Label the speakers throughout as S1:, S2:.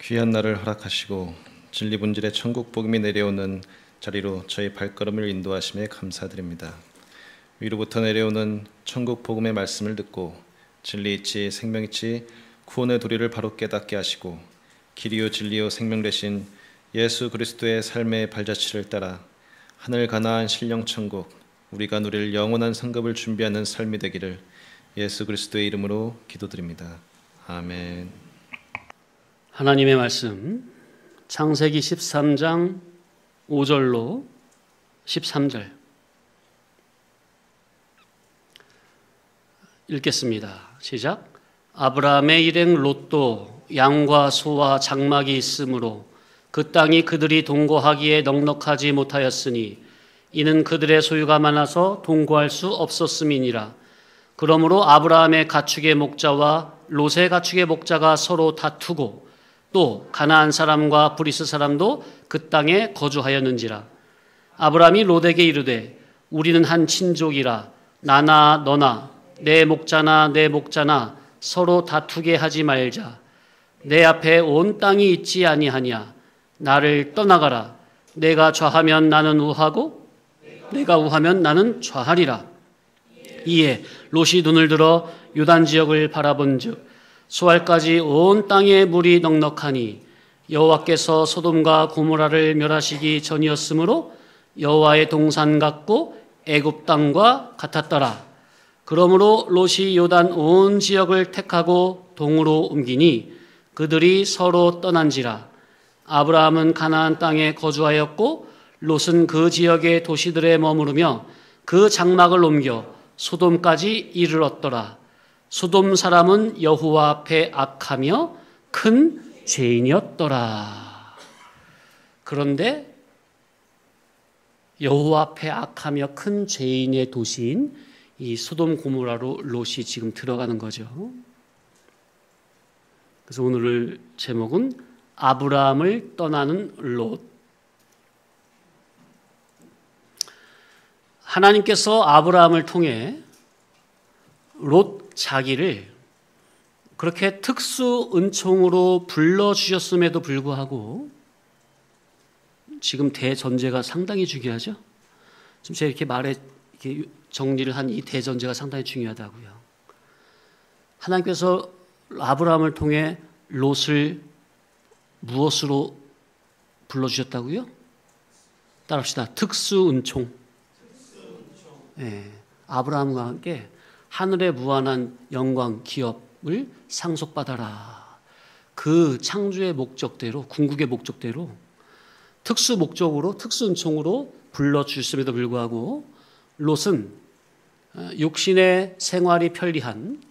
S1: 귀한 날을 허락하시고 진리 본질의 천국 복음이 내려오는 자리로 저희 발걸음을 인도하심에 감사드립니다. 위로부터 내려오는 천국 복음의 말씀을 듣고 진리이치 생명이치 구원의 도리를 바로 깨닫게 하시고 길이요 진리요 생명 되신 예수 그리스도의 삶의 발자취를 따라 하늘 가나안 신령 천국 우리가 누릴 영원한 상급을 준비하는 삶이 되기를 예수 그리스도의 이름으로 기도드립니다. 아멘.
S2: 하나님의 말씀 창세기 13장 5절로 13절 읽겠습니다. 시작. 아브라함의 일행 롯도 양과 소와 장막이 있으므로 그 땅이 그들이 동거하기에 넉넉하지 못하였으니 이는 그들의 소유가 많아서 동거할 수 없었음이니라. 그러므로 아브라함의 가축의 목자와 롯의 가축의 목자가 서로 다투고 또 가나안 사람과 브리스 사람도 그 땅에 거주하였는지라. 아브라함이 롯에게 이르되 우리는 한 친족이라 나나 너나 내 목자나 내 목자나 서로 다투게 하지 말자. 내 앞에 온 땅이 있지 아니하냐. 나를 떠나가라. 내가 좌하면 나는 우하고 내가 우하면 나는 좌하리라. 이에 롯이 눈을 들어 요단 지역을 바라본즉 소알까지 온 땅에 물이 넉넉하니 여호와께서 소돔과 고모라를 멸하시기 전이었으므로 여호와의 동산 같고 애굽 땅과 같았더라. 그러므로 롯이 요단 온 지역을 택하고 동으로 옮기니 그들이 서로 떠난지라. 아브라함은 가나안 땅에 거주하였고 롯은 그 지역의 도시들에 머무르며 그 장막을 옮겨 소돔까지 이르렀더라. 소돔 사람은 여호와 앞에 악하며 큰 죄인이었더라. 그런데 여호와 앞에 악하며 큰 죄인의 도시인 이 소돔 고모라로 롯이 지금 들어가는 거죠. 그래서 오늘 제목은 아브라함을 떠나는 롯. 하나님께서 아브라함을 통해 롯 자기를 그렇게 특수 은총으로 불러주셨음에도 불구하고 지금 대전제가 상당히 중요하죠. 지금 제가 이렇게 말에 이렇게 정리를 한 이 대전제가 상당히 중요하다고요. 하나님께서 아브라함을 통해 롯을 무엇으로 불러주셨다고요? 따라합시다. 특수 은총. 네, 아브라함과 함께 하늘의 무한한 영광, 기업을 상속받아라. 그 창조의 목적대로, 궁극의 목적대로 특수 목적으로, 특수 은총으로 불러주셨음에도 불구하고 롯은 육신의 생활이 편리한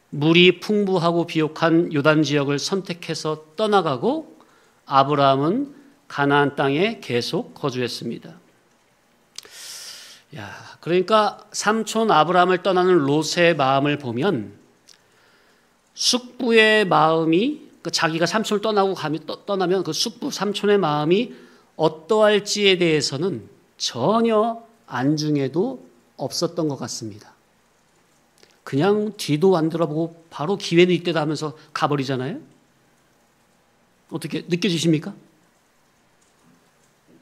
S2: 물이 풍부하고 비옥한 요단 지역을 선택해서 떠나가고 아브라함은 가나안 땅에 계속 거주했습니다. 그러니까 삼촌 아브라함을 떠나는 롯의 마음을 보면 숙부의 마음이 자기가 삼촌을 떠나면 그 숙부 삼촌의 마음이 어떠할지에 대해서는 전혀 안중에도 없었던 것 같습니다. 그냥 뒤도 안 돌아보고 바로 기회는 이때다 하면서 가버리잖아요. 어떻게 느껴지십니까?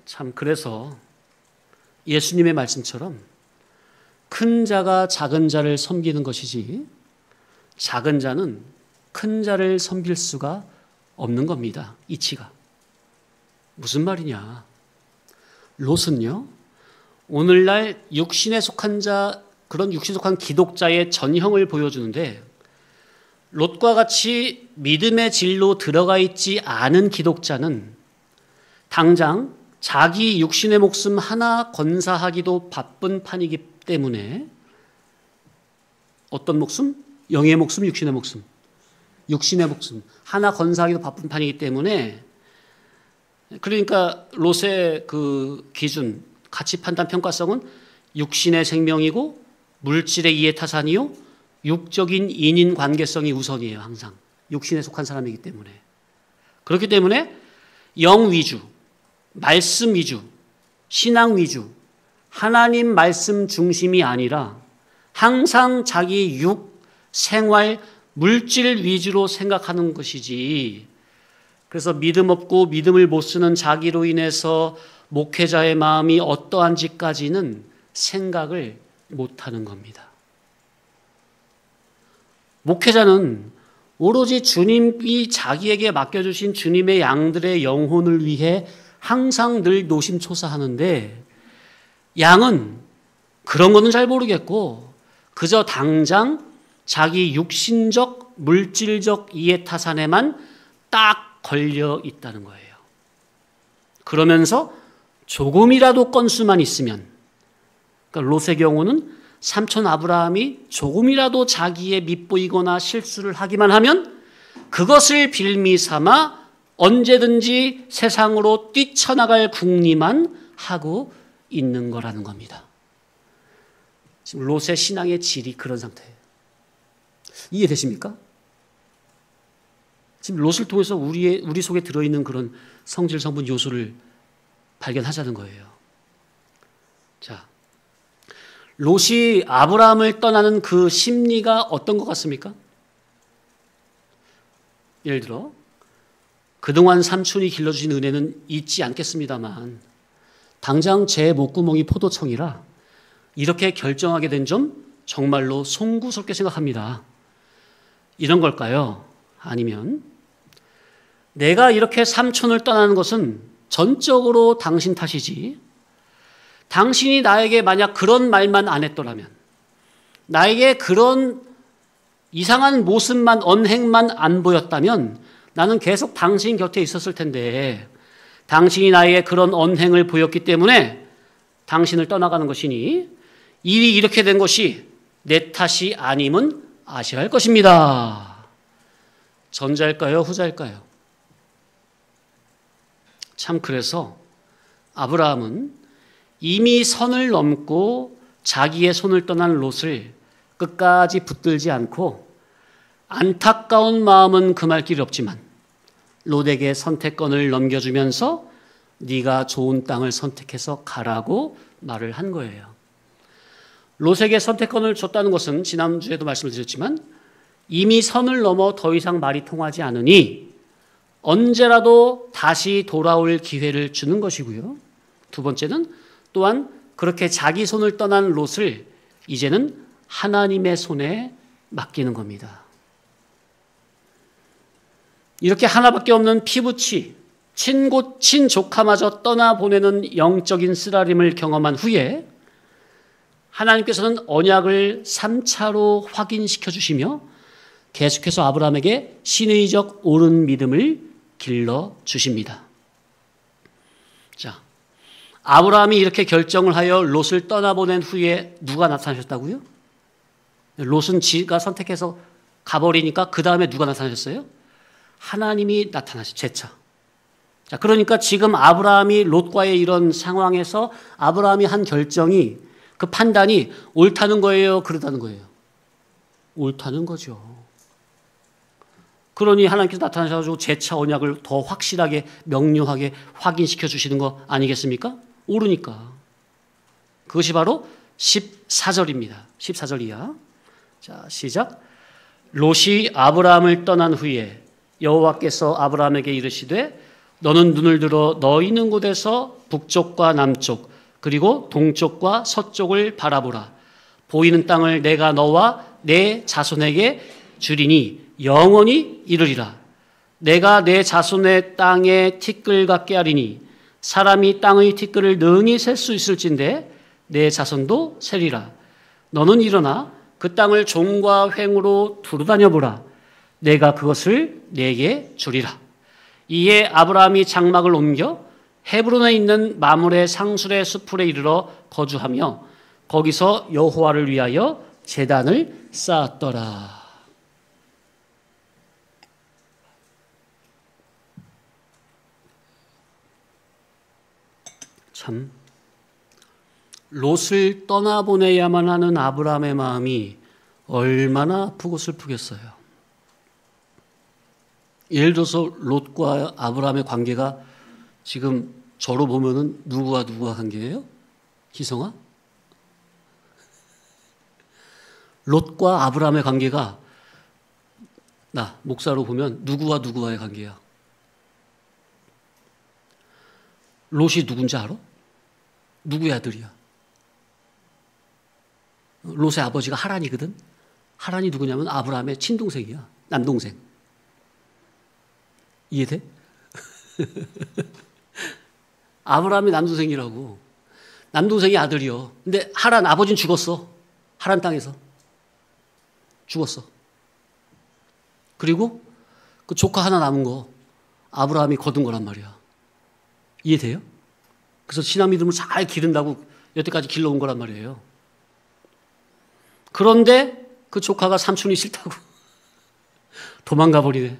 S2: 참 그래서 예수님의 말씀처럼 큰 자가 작은 자를 섬기는 것이지 작은 자는 큰 자를 섬길 수가 없는 겁니다. 이치가. 무슨 말이냐. 롯은요, 오늘날 육신에 속한 자, 그런 육신에 속한 기독자의 전형을 보여주는데 롯과 같이 믿음의 진로 들어가 있지 않은 기독자는 당장 자기 육신의 목숨 하나 건사하기도 바쁜 판이기 때문에 어떤 목숨? 영의 목숨, 육신의 목숨. 육신의 목숨 하나 건사하기도 바쁜 판이기 때문에 그러니까 롯의 그 기준, 가치 판단 평가성은 육신의 생명이고 물질의 이해타산이요 육적인 인인 관계성이 우선이에요. 항상 육신에 속한 사람이기 때문에. 그렇기 때문에 영 위주, 말씀 위주, 신앙 위주, 하나님 말씀 중심이 아니라 항상 자기 육, 생활, 물질 위주로 생각하는 것이지 그래서 믿음 없고 믿음을 못 쓰는 자기로 인해서 목회자의 마음이 어떠한지까지는 생각을 못하는 겁니다. 목회자는 오로지 주님이 자기에게 맡겨주신 주님의 양들의 영혼을 위해 항상 늘 노심초사하는데, 양은 그런 거는 잘 모르겠고 그저 당장 자기 육신적 물질적 이해타산에만 딱 걸려 있다는 거예요. 그러면서 조금이라도 건수만 있으면, 그러니까 롯의 경우는 삼촌 아브라함이 조금이라도 자기의 밉보이거나 실수를 하기만 하면 그것을 빌미 삼아 언제든지 세상으로 뛰쳐나갈 궁리만 하고 있는 거라는 겁니다. 지금 롯의 신앙의 질이 그런 상태예요. 이해되십니까? 지금 롯을 통해서 우리 속에 들어있는 그런 성질, 성분, 요소를 발견하자는 거예요. 자, 롯이 아브라함을 떠나는 그 심리가 어떤 것 같습니까? 예를 들어 그동안 삼촌이 길러주신 은혜는 잊지 않겠습니다만 당장 제 목구멍이 포도청이라 이렇게 결정하게 된 점 정말로 송구스럽게 생각합니다. 이런 걸까요? 아니면 내가 이렇게 삼촌을 떠나는 것은 전적으로 당신 탓이지, 당신이 나에게 만약 그런 말만 안 했더라면, 나에게 그런 이상한 모습만, 언행만 안 보였다면 나는 계속 당신 곁에 있었을 텐데, 당신이 나에게 그런 언행을 보였기 때문에 당신을 떠나가는 것이니 일이 이렇게 된 것이 내 탓이 아님은 아셔야 할 것입니다. 전자일까요? 후자일까요? 참, 그래서 아브라함은 이미 선을 넘고 자기의 손을 떠난 롯을 끝까지 붙들지 않고 안타까운 마음은 금할 길이 없지만 롯에게 선택권을 넘겨주면서 네가 좋은 땅을 선택해서 가라고 말을 한 거예요. 롯에게 선택권을 줬다는 것은 지난주에도 말씀을 드렸지만 이미 선을 넘어 더 이상 말이 통하지 않으니 언제라도 다시 돌아올 기회를 주는 것이고요. 두 번째는 또한 그렇게 자기 손을 떠난 롯을 이제는 하나님의 손에 맡기는 겁니다. 이렇게 하나밖에 없는 피부치, 친조카마저 떠나보내는 영적인 쓰라림을 경험한 후에 하나님께서는 언약을 3차로 확인시켜 주시며 계속해서 아브라함에게 신의적 옳은 믿음을 길러 주십니다. 자, 아브라함이 이렇게 결정을 하여 롯을 떠나보낸 후에 누가 나타나셨다고요? 롯은 지가 선택해서 가버리니까 그 다음에 누가 나타나셨어요? 하나님이 나타나셨어요. 재차. 자, 그러니까 지금 아브라함이 롯과의 이런 상황에서 아브라함이 한 결정이, 그 판단이 옳다는 거예요? 그렇다는 거예요? 옳다는 거죠. 그러니 하나님께서 나타나셔서 재차 언약을 더 확실하게, 명료하게 확인시켜 주시는 거 아니겠습니까? 옳으니까. 그것이 바로 14절입니다. 14절 이하. 자, 시작. 롯이 아브라함을 떠난 후에 여호와께서 아브라함에게 이르시되 너는 눈을 들어 너 있는 곳에서 북쪽과 남쪽 그리고 동쪽과 서쪽을 바라보라. 보이는 땅을 내가 너와 내 자손에게 주리니 영원히 이르리라. 내가 내 자손의 땅에 티끌 같게 하리니 사람이 땅의 티끌을 능히 셀 수 있을진데 내 자손도 세리라. 너는 일어나 그 땅을 종과 횡으로 두루다녀 보라. 내가 그것을 내게 주리라. 이에 아브라함이 장막을 옮겨 헤브론에 있는 마므레 상술의 수풀에 이르러 거주하며 거기서 여호와를 위하여 제단을 쌓았더라. 참, 롯을 떠나보내야만 하는 아브라함의 마음이 얼마나 아프고 슬프겠어요. 예를 들어서 롯과 아브라함의 관계가 지금 저로 보면은 누구와 관계예요? 희성아? 롯과 아브라함의 관계가 나 목사로 보면 누구와 누구와의 관계야? 롯이 누군지 알아? 누구의 아들이야? 롯의 아버지가 하란이거든. 하란이 누구냐면 아브라함의 친동생이야. 남동생. 이해돼? 아브라함의 남동생이라고. 남동생이 아들이요. 근데 하란 아버지는 죽었어. 하란 땅에서. 죽었어. 그리고 그 조카 하나 남은 거 아브라함이 거둔 거란 말이야. 이해돼요? 그래서 신앙 믿음을 잘 기른다고 여태까지 길러온 거란 말이에요. 그런데 그 조카가 삼촌이 싫다고 도망가 버리네.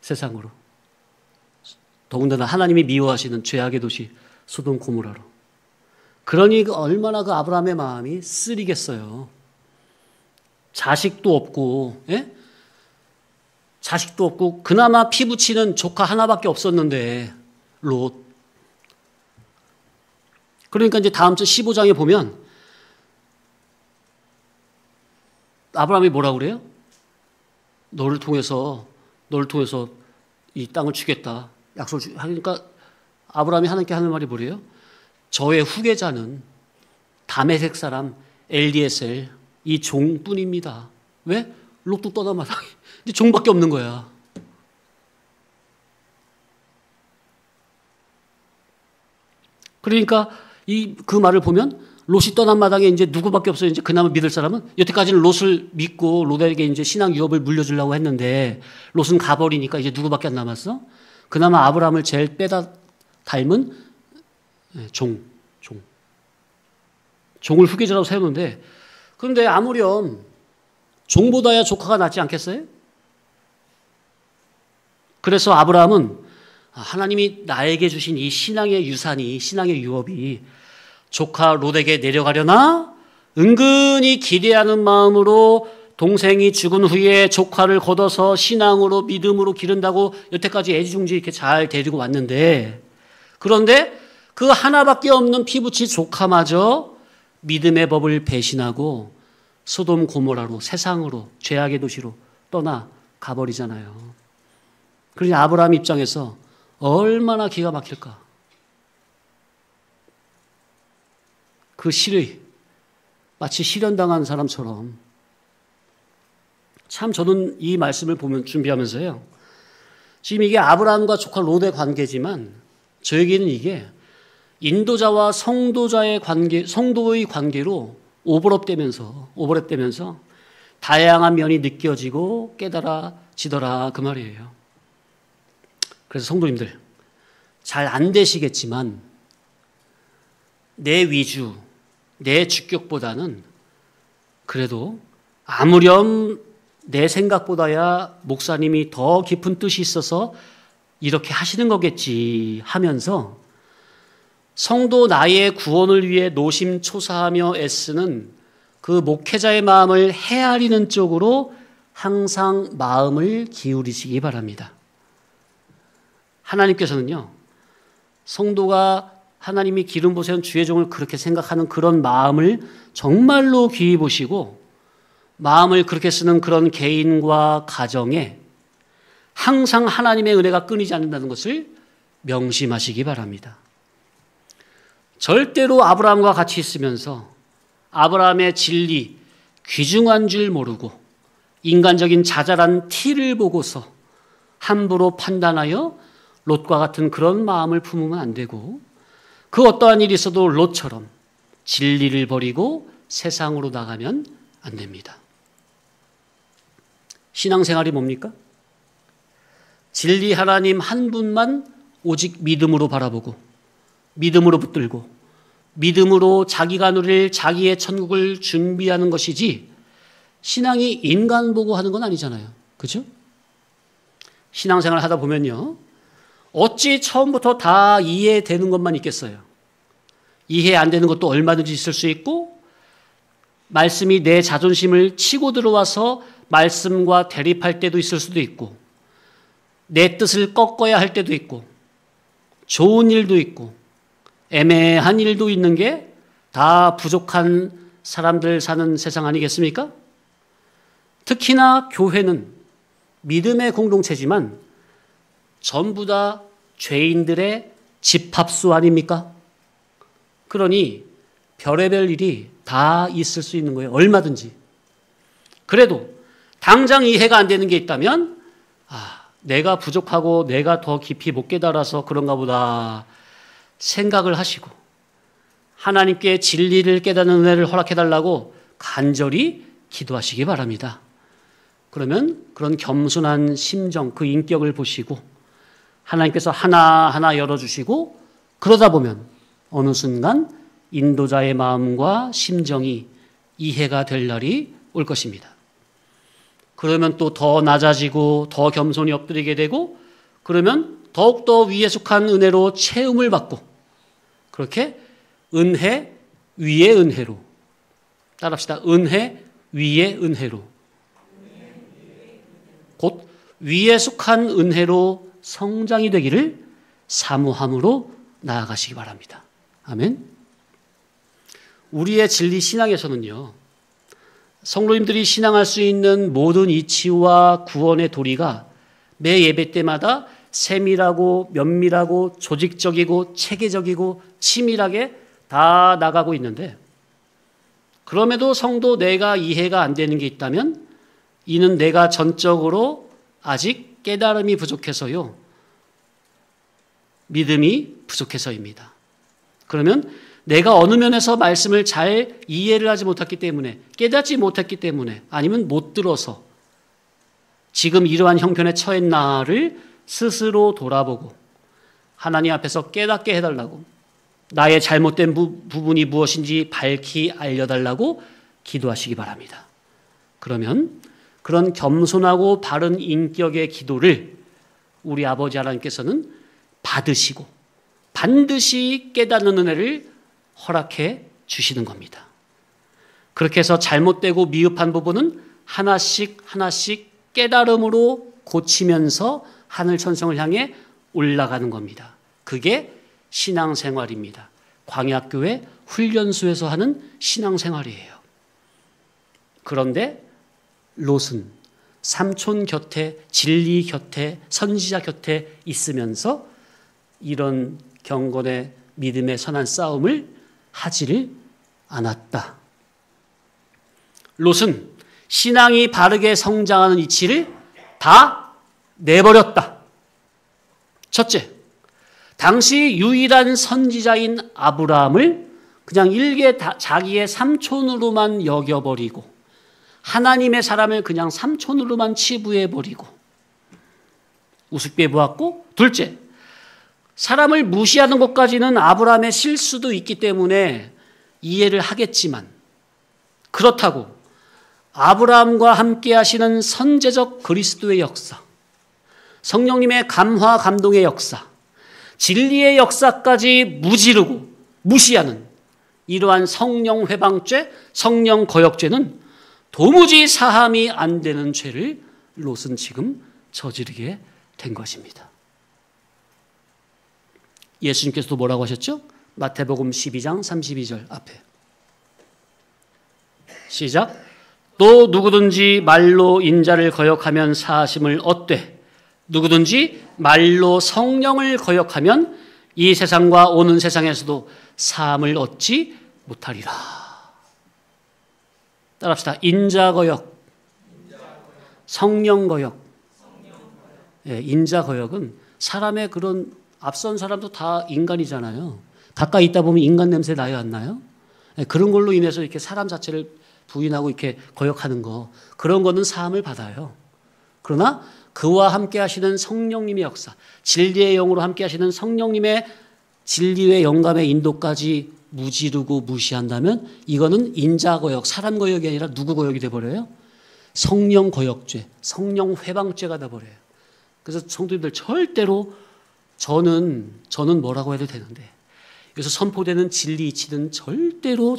S2: 세상으로. 더군다나 하나님이 미워하시는 죄악의 도시 소돔 고모라로. 그러니 얼마나 그 아브라함의 마음이 쓰리겠어요. 자식도 없고, 예? 자식도 없고, 그나마 피 붙이는 조카 하나밖에 없었는데, 롯. 그러니까 이제 다음 주 15장에 보면, 아브라함이 뭐라고 그래요? 너를 통해서 이 땅을 주겠다. 약속을 하니까 아브라함이 하나님께 하는 말이 뭐래요? 저의 후계자는 다메섹 사람 엘리에셀 이 종뿐입니다. 왜? 롯도 떠난 마당에 이제 종밖에 없는 거야. 그러니까 그 말을 보면 롯이 떠난 마당에 이제 누구밖에 없어요. 이제 그나마 믿을 사람은 여태까지는 롯을 믿고 롯에게 이제 신앙 유업을 물려주려고 했는데 롯은 가버리니까 이제 누구밖에 안 남았어? 그나마 아브라함을 제일 빼다 닮은 종을 후계자라고 세우는데 그런데 아무렴 종보다야 조카가 낫지 않겠어요? 그래서 아브라함은 하나님이 나에게 주신 이 신앙의 유산이 신앙의 유업이 조카 롯에게 내려가려나 은근히 기대하는 마음으로 동생이 죽은 후에 조카를 걷어서 신앙으로 믿음으로 기른다고 여태까지 애지중지 이렇게 잘 데리고 왔는데 그런데 그 하나밖에 없는 피부치 조카마저 믿음의 법을 배신하고 소돔 고모라로 세상으로 죄악의 도시로 떠나 가버리잖아요. 그러니 아브라함 입장에서 얼마나 기가 막힐까. 그 실의 마치 실현당한 사람처럼 참 저는 이 말씀을 보면 준비하면서요. 지금 이게 아브라함과 조카 롯의 관계지만 저에게는 이게 인도자와 성도자의 관계, 성도의 관계로 오버랩되면서 다양한 면이 느껴지고 깨달아지더라 그 말이에요. 그래서 성도님들 잘 안 되시겠지만 내 위주, 내 주격보다는 그래도 아무렴 내 생각보다야 목사님이 더 깊은 뜻이 있어서 이렇게 하시는 거겠지 하면서 성도 나의 구원을 위해 노심초사하며 애쓰는 그 목회자의 마음을 헤아리는 쪽으로 항상 마음을 기울이시기 바랍니다. 하나님께서는요, 성도가 하나님이 기름 부으신 주의 종을 그렇게 생각하는 그런 마음을 정말로 귀히 보시고 마음을 그렇게 쓰는 그런 개인과 가정에 항상 하나님의 은혜가 끊이지 않는다는 것을 명심하시기 바랍니다. 절대로 아브라함과 같이 있으면서 아브라함의 진리, 귀중한 줄 모르고 인간적인 자잘한 티를 보고서 함부로 판단하여 롯과 같은 그런 마음을 품으면 안 되고 그 어떠한 일이 있어도 롯처럼 진리를 버리고 세상으로 나가면 안 됩니다. 신앙생활이 뭡니까? 진리 하나님 한 분만 오직 믿음으로 바라보고 믿음으로 붙들고 믿음으로 자기가 누릴 자기의 천국을 준비하는 것이지 신앙이 인간 보고 하는 건 아니잖아요. 그죠? 신앙생활 하다 보면요. 어찌 처음부터 다 이해되는 것만 있겠어요. 이해 안 되는 것도 얼마든지 있을 수 있고 말씀이 내 자존심을 치고 들어와서 말씀과 대립할 때도 있을 수도 있고 내 뜻을 꺾어야 할 때도 있고 좋은 일도 있고 애매한 일도 있는 게 다 부족한 사람들 사는 세상 아니겠습니까? 특히나 교회는 믿음의 공동체지만 전부 다 죄인들의 집합수 아닙니까? 그러니 별의별 일이 다 있을 수 있는 거예요. 얼마든지. 그래도 당장 이해가 안 되는 게 있다면 내가 부족하고 내가 더 깊이 못 깨달아서 그런가 보다 생각을 하시고 하나님께 진리를 깨닫는 은혜를 허락해달라고 간절히 기도하시기 바랍니다. 그러면 그런 겸손한 심정, 그 인격을 보시고 하나님께서 하나하나 열어주시고 그러다 보면 어느 순간 인도자의 마음과 심정이 이해가 될 날이 올 것입니다. 그러면 또 더 낮아지고 더 겸손히 엎드리게 되고 그러면 더욱더 위에 속한 은혜로 채움을 받고 그렇게 은혜 위의 은혜로 따라합시다. 은혜 위의 은혜로 곧 위에 속한 은혜로 성장이 되기를 사모함으로 나아가시기 바랍니다. 아멘. 우리의 진리 신앙에서는요, 성도님들이 신앙할 수 있는 모든 이치와 구원의 도리가 매 예배 때마다 세밀하고 면밀하고 조직적이고 체계적이고 치밀하게 다 나가고 있는데 그럼에도 성도 내가 이해가 안 되는 게 있다면 이는 내가 전적으로 아직 깨달음이 부족해서요. 믿음이 부족해서입니다. 그러면 내가 어느 면에서 말씀을 잘 이해를 하지 못했기 때문에 깨닫지 못했기 때문에 아니면 못 들어서 지금 이러한 형편에 처한 나를 스스로 돌아보고 하나님 앞에서 깨닫게 해달라고 나의 잘못된 부분이 무엇인지 밝히 알려달라고 기도하시기 바랍니다. 그러면 그런 겸손하고 바른 인격의 기도를 우리 아버지 하나님께서는 받으시고 반드시 깨닫는 은혜를 허락해 주시는 겁니다. 그렇게 해서 잘못되고 미흡한 부분은 하나씩 하나씩 깨달음으로 고치면서 하늘 천성을 향해 올라가는 겁니다. 그게 신앙생활입니다. 광야교회 훈련소에서 하는 신앙생활이에요. 그런데 롯은 삼촌 곁에 진리 곁에 선지자 곁에 있으면서 이런 경건의 믿음의 선한 싸움을 하지를 않았다. 롯은 신앙이 바르게 성장하는 이치를 다 내버렸다. 첫째, 당시 유일한 선지자인 아브라함을 그냥 일개 자기의 삼촌으로만 여겨버리고 하나님의 사람을 그냥 삼촌으로만 치부해버리고 우습게 보았고, 둘째, 사람을 무시하는 것까지는 아브라함의 실수도 있기 때문에 이해를 하겠지만 그렇다고 아브라함과 함께 하시는 선제적 그리스도의 역사, 성령님의 감화 감동의 역사, 진리의 역사까지 무지르고 무시하는 이러한 성령 회방죄, 성령 거역죄는 도무지 사함이 안 되는 죄를 롯은 지금 저지르게 된 것입니다. 예수님께서도 뭐라고 하셨죠? 마태복음 12장 32절 앞에 시작. 또 누구든지 말로 인자를 거역하면 사하심을 얻되 누구든지 말로 성령을 거역하면 이 세상과 오는 세상에서도 사함을 얻지 못하리라. 따라합시다. 인자 거역, 성령 거역. 예, 인자 거역은 사람의 그런 앞선 사람도 다 인간이잖아요. 가까이 있다 보면 인간 냄새 나요, 안 나요? 예, 그런 걸로 인해서 이렇게 사람 자체를 부인하고 이렇게 거역하는 거, 그런 거는 사함을 받아요. 그러나 그와 함께 하시는 성령님의 역사, 진리의 영으로 함께 하시는 성령님의 진리의 영감의 인도까지 무지르고 무시한다면 이거는 인자 거역, 사람 거역이 아니라 누구 거역이 돼버려요? 성령 거역죄, 성령 회방죄가 돼버려요. 그래서 성도님들 절대로 저는 뭐라고 해도 되는데 여기서 선포되는 진리 이치는 절대로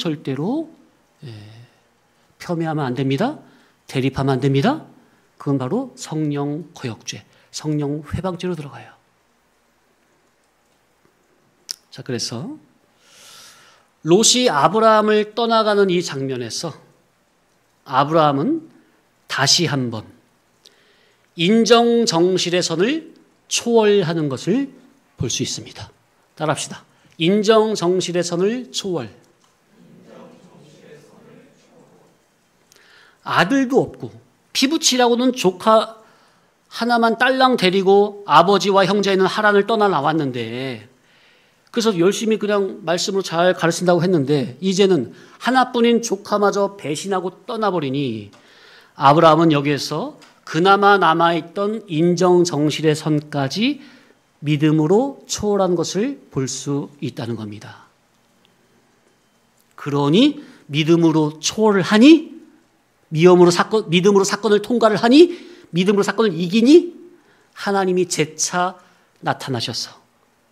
S2: 폄훼하면 안 됩니다. 대립하면 안 됩니다. 그건 바로 성령 거역죄, 성령 회방죄로 들어가요. 자, 그래서 롯이 아브라함을 떠나가는 이 장면에서 아브라함은 다시 한번 인정정실의 선을 초월하는 것을 볼 수 있습니다. 따라합시다. 인정정실의 선을 초월. 아들도 없고 피부치라고는 조카 하나만 딸랑 데리고 아버지와 형제는 하란을 떠나 나왔는데, 그래서 열심히 그냥 말씀으로 잘 가르친다고 했는데 이제는 하나뿐인 조카마저 배신하고 떠나버리니 아브라함은 여기에서 그나마 남아있던 인정정실의 선까지 믿음으로 초월한 것을 볼 수 있다는 겁니다. 그러니 믿음으로 초월을 하니, 믿음으로 사건을 통과를 하니, 믿음으로 사건을 이기니 하나님이 재차 나타나셔서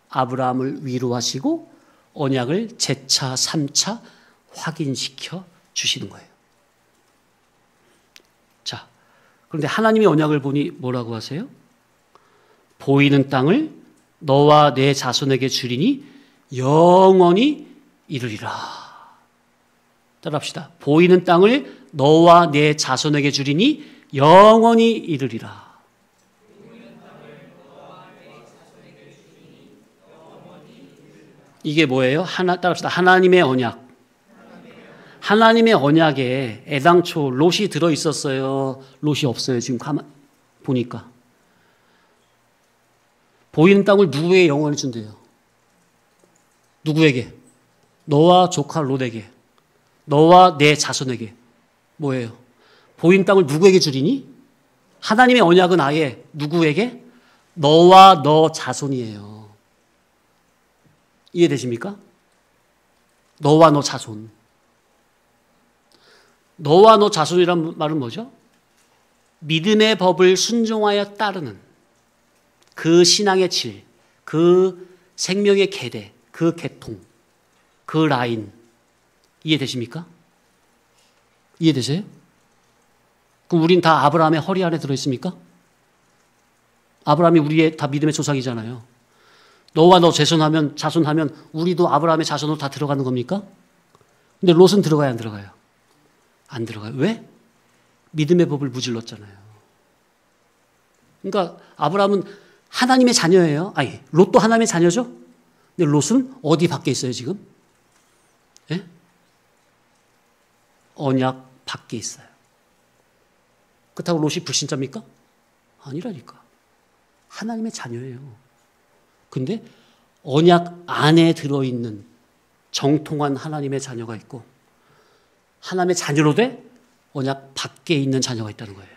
S2: 아브라함을 위로하시고 언약을 재차 3차 확인시켜 주시는 거예요. 자, 그런데 하나님의 언약을 보니 뭐라고 하세요? 보이는 땅을 너와 내 자손에게 주리니 영원히 이르리라. 따라합시다. 보이는 땅을 너와 내 자손에게 주리니 영원히 이르리라. 이게 뭐예요? 따라합시다. 하나님의 언약. 하나님의 언약에 애당초 롯이 들어있었어요? 롯이 없어요? 지금 보니까. 보이는 땅을 누구에게 영원히 준대요? 누구에게? 너와 조카 롯에게. 너와 내 자손에게. 뭐예요? 보이는 땅을 누구에게 주리니? 하나님의 언약은 아예 누구에게? 너와 너 자손이에요. 이해되십니까? 너와 너 자손. 너와 너 자손이란 말은 뭐죠? 믿음의 법을 순종하여 따르는 그 신앙의 질, 그 생명의 계대, 그 계통, 그 라인. 이해되십니까? 이해되세요? 그럼 우린 다 아브라함의 허리 안에 들어있습니까? 아브라함이 우리의 다 믿음의 조상이잖아요. 너와 너 자손하면 우리도 아브라함의 자손으로 다 들어가는 겁니까? 근데 롯은 들어가요, 안 들어가요? 안 들어가요. 왜? 믿음의 법을 무질렀잖아요. 그러니까 아브라함은 하나님의 자녀예요. 아니, 롯도 하나님의 자녀죠? 근데 롯은 어디 밖에 있어요, 지금? 예? 언약 밖에 있어요. 그렇다고 롯이 불신자입니까? 아니라니까. 하나님의 자녀예요. 근데 언약 안에 들어있는 정통한 하나님의 자녀가 있고 하나님의 자녀로 돼 언약 밖에 있는 자녀가 있다는 거예요.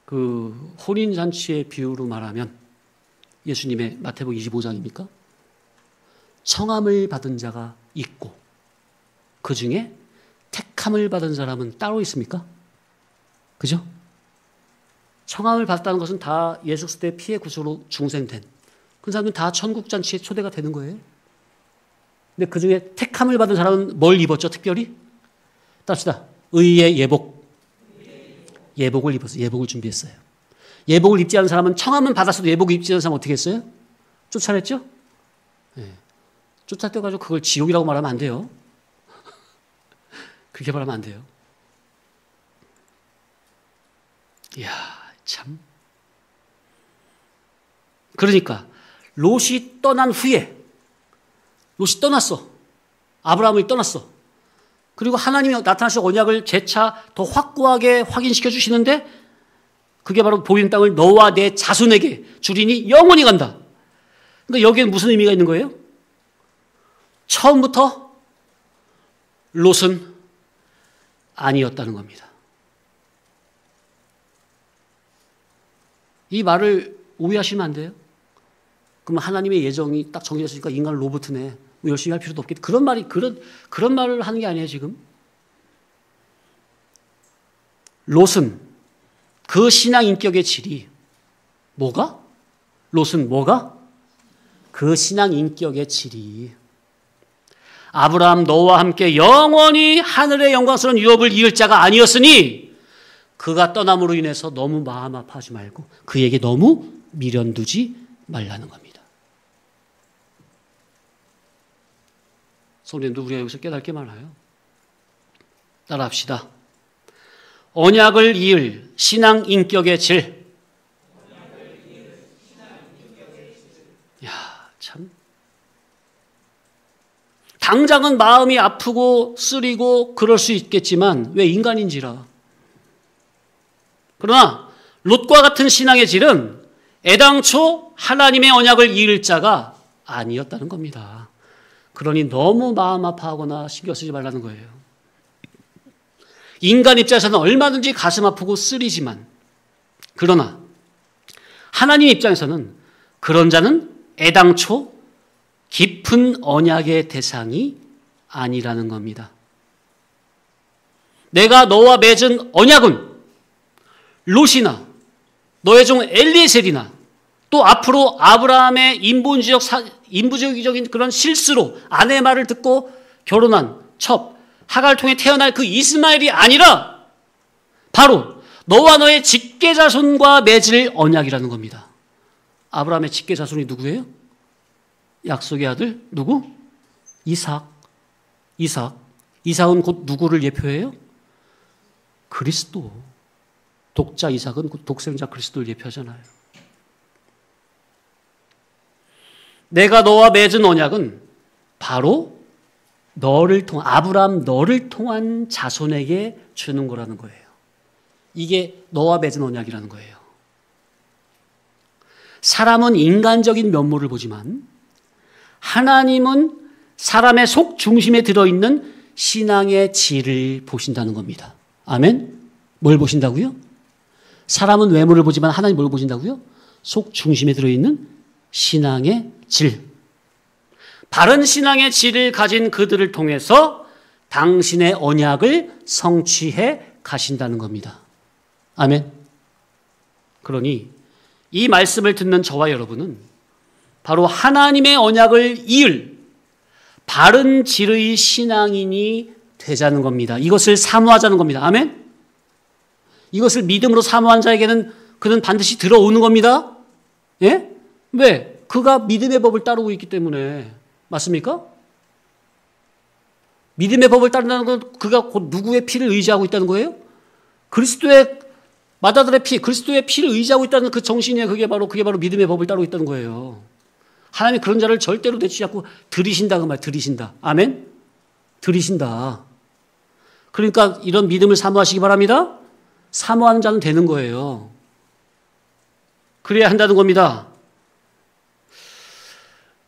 S2: 그 혼인잔치의 비유로 말하면 예수님의 마태복음 25장입니까? 청함을 받은 자가 있고 그 중에 택함을 받은 사람은 따로 있습니까? 그죠? 청함을 받았다는 것은 다 예수 그리스도의 피의 구속으로 중생된 그 사람은 다 천국잔치에 초대가 되는 거예요. 근데 그 중에 택함을 받은 사람은 뭘 입었죠? 특별히? 따릅시다. 의의 예복. 예복을 입었어요. 예복을 준비했어요. 예복을 입지 않은 사람은 청함은 받았어도 예복을 입지 않은 사람은 어떻게 했어요? 쫓아냈죠? 네. 쫓아떼가지고 그걸 지옥이라고 말하면 안 돼요. 그렇게 말하면 안 돼요. 이야, 참. 그러니까 롯이 떠난 후에 롯이 떠났어. 아브라함을 떠났어. 그리고 하나님이 나타나셔서 언약을 재차 더 확고하게 확인시켜 주시는데 그게 바로 보이는 땅을 너와 내 자손에게 주리니 영원히 간다. 그러니까 여기에는 무슨 의미가 있는 거예요? 처음부터 롯은 아니었다는 겁니다. 이 말을 오해하시면 안 돼요. 그럼 하나님의 예정이 딱 정해졌으니까 인간은 로봇이네. 열심히 할 필요도 없겠다. 그런 말을 하는 게 아니에요, 지금. 롯은 그 신앙 인격의 질이 뭐가? 롯은 뭐가? 그 신앙 인격의 질이 아브라함 너와 함께 영원히 하늘의 영광스러운 유업을 이을 자가 아니었으니 그가 떠남으로 인해서 너무 마음 아파하지 말고 그에게 너무 미련 두지 말라는 겁니다. 성도님들 우리가 여기서 깨달을 게 많아요. 따라합시다. 언약을 이을 신앙 인격의 질. 당장은 마음이 아프고 쓰리고 그럴 수 있겠지만 왜 인간인지라. 그러나 롯과 같은 신앙의 질은 애당초 하나님의 언약을 이을 자가 아니었다는 겁니다. 그러니 너무 마음 아파하거나 신경 쓰지 말라는 거예요. 인간 입장에서는 얼마든지 가슴 아프고 쓰리지만, 그러나 하나님 입장에서는 그런 자는 애당초 깊은 언약의 대상이 아니라는 겁니다. 내가 너와 맺은 언약은 롯이나 너의 종 엘리에셀이나 또 앞으로 아브라함의 인부주의적인 그런 실수로 아내의 말을 듣고 결혼한 첩, 하갈을 통해 태어날 그 이스마엘이 아니라 바로 너와 너의 직계자손과 맺을 언약이라는 겁니다. 아브라함의 직계자손이 누구예요? 약속의 아들 누구? 이삭. 이삭은 곧 누구를 예표해요? 그리스도. 독자 이삭은 곧 독생자 그리스도를 예표하잖아요. 내가 너와 맺은 언약은 바로 아브라함 너를 통한 자손에게 주는 거라는 거예요. 이게 너와 맺은 언약이라는 거예요. 사람은 인간적인 면모를 보지만 하나님은 사람의 속 중심에 들어있는 신앙의 질을 보신다는 겁니다. 아멘? 뭘 보신다고요? 사람은 외모를 보지만 하나님 뭘 보신다고요? 속 중심에 들어있는 신앙의 질. 바른 신앙의 질을 가진 그들을 통해서 당신의 언약을 성취해 가신다는 겁니다. 아멘. 그러니 이 말씀을 듣는 저와 여러분은 바로 하나님의 언약을 이을 바른 질의 신앙인이 되자는 겁니다. 이것을 사모하자는 겁니다. 아멘. 이것을 믿음으로 사모한 자에게는 그는 반드시 들어오는 겁니다. 예? 왜? 그가 믿음의 법을 따르고 있기 때문에. 맞습니까? 믿음의 법을 따른다는 건 그가 곧 누구의 피를 의지하고 있다는 거예요? 그리스도의 마다들의 피, 그리스도의 피를 의지하고 있다는 그 정신이에요. 그게 바로 믿음의 법을 따르고 있다는 거예요. 하나님이 그런 자를 절대로 내치지 않고 들이신다 그 말, 들이신다. 아멘? 들이신다. 그러니까 이런 믿음을 사모하시기 바랍니다. 사모하는 자는 되는 거예요. 그래야 한다는 겁니다.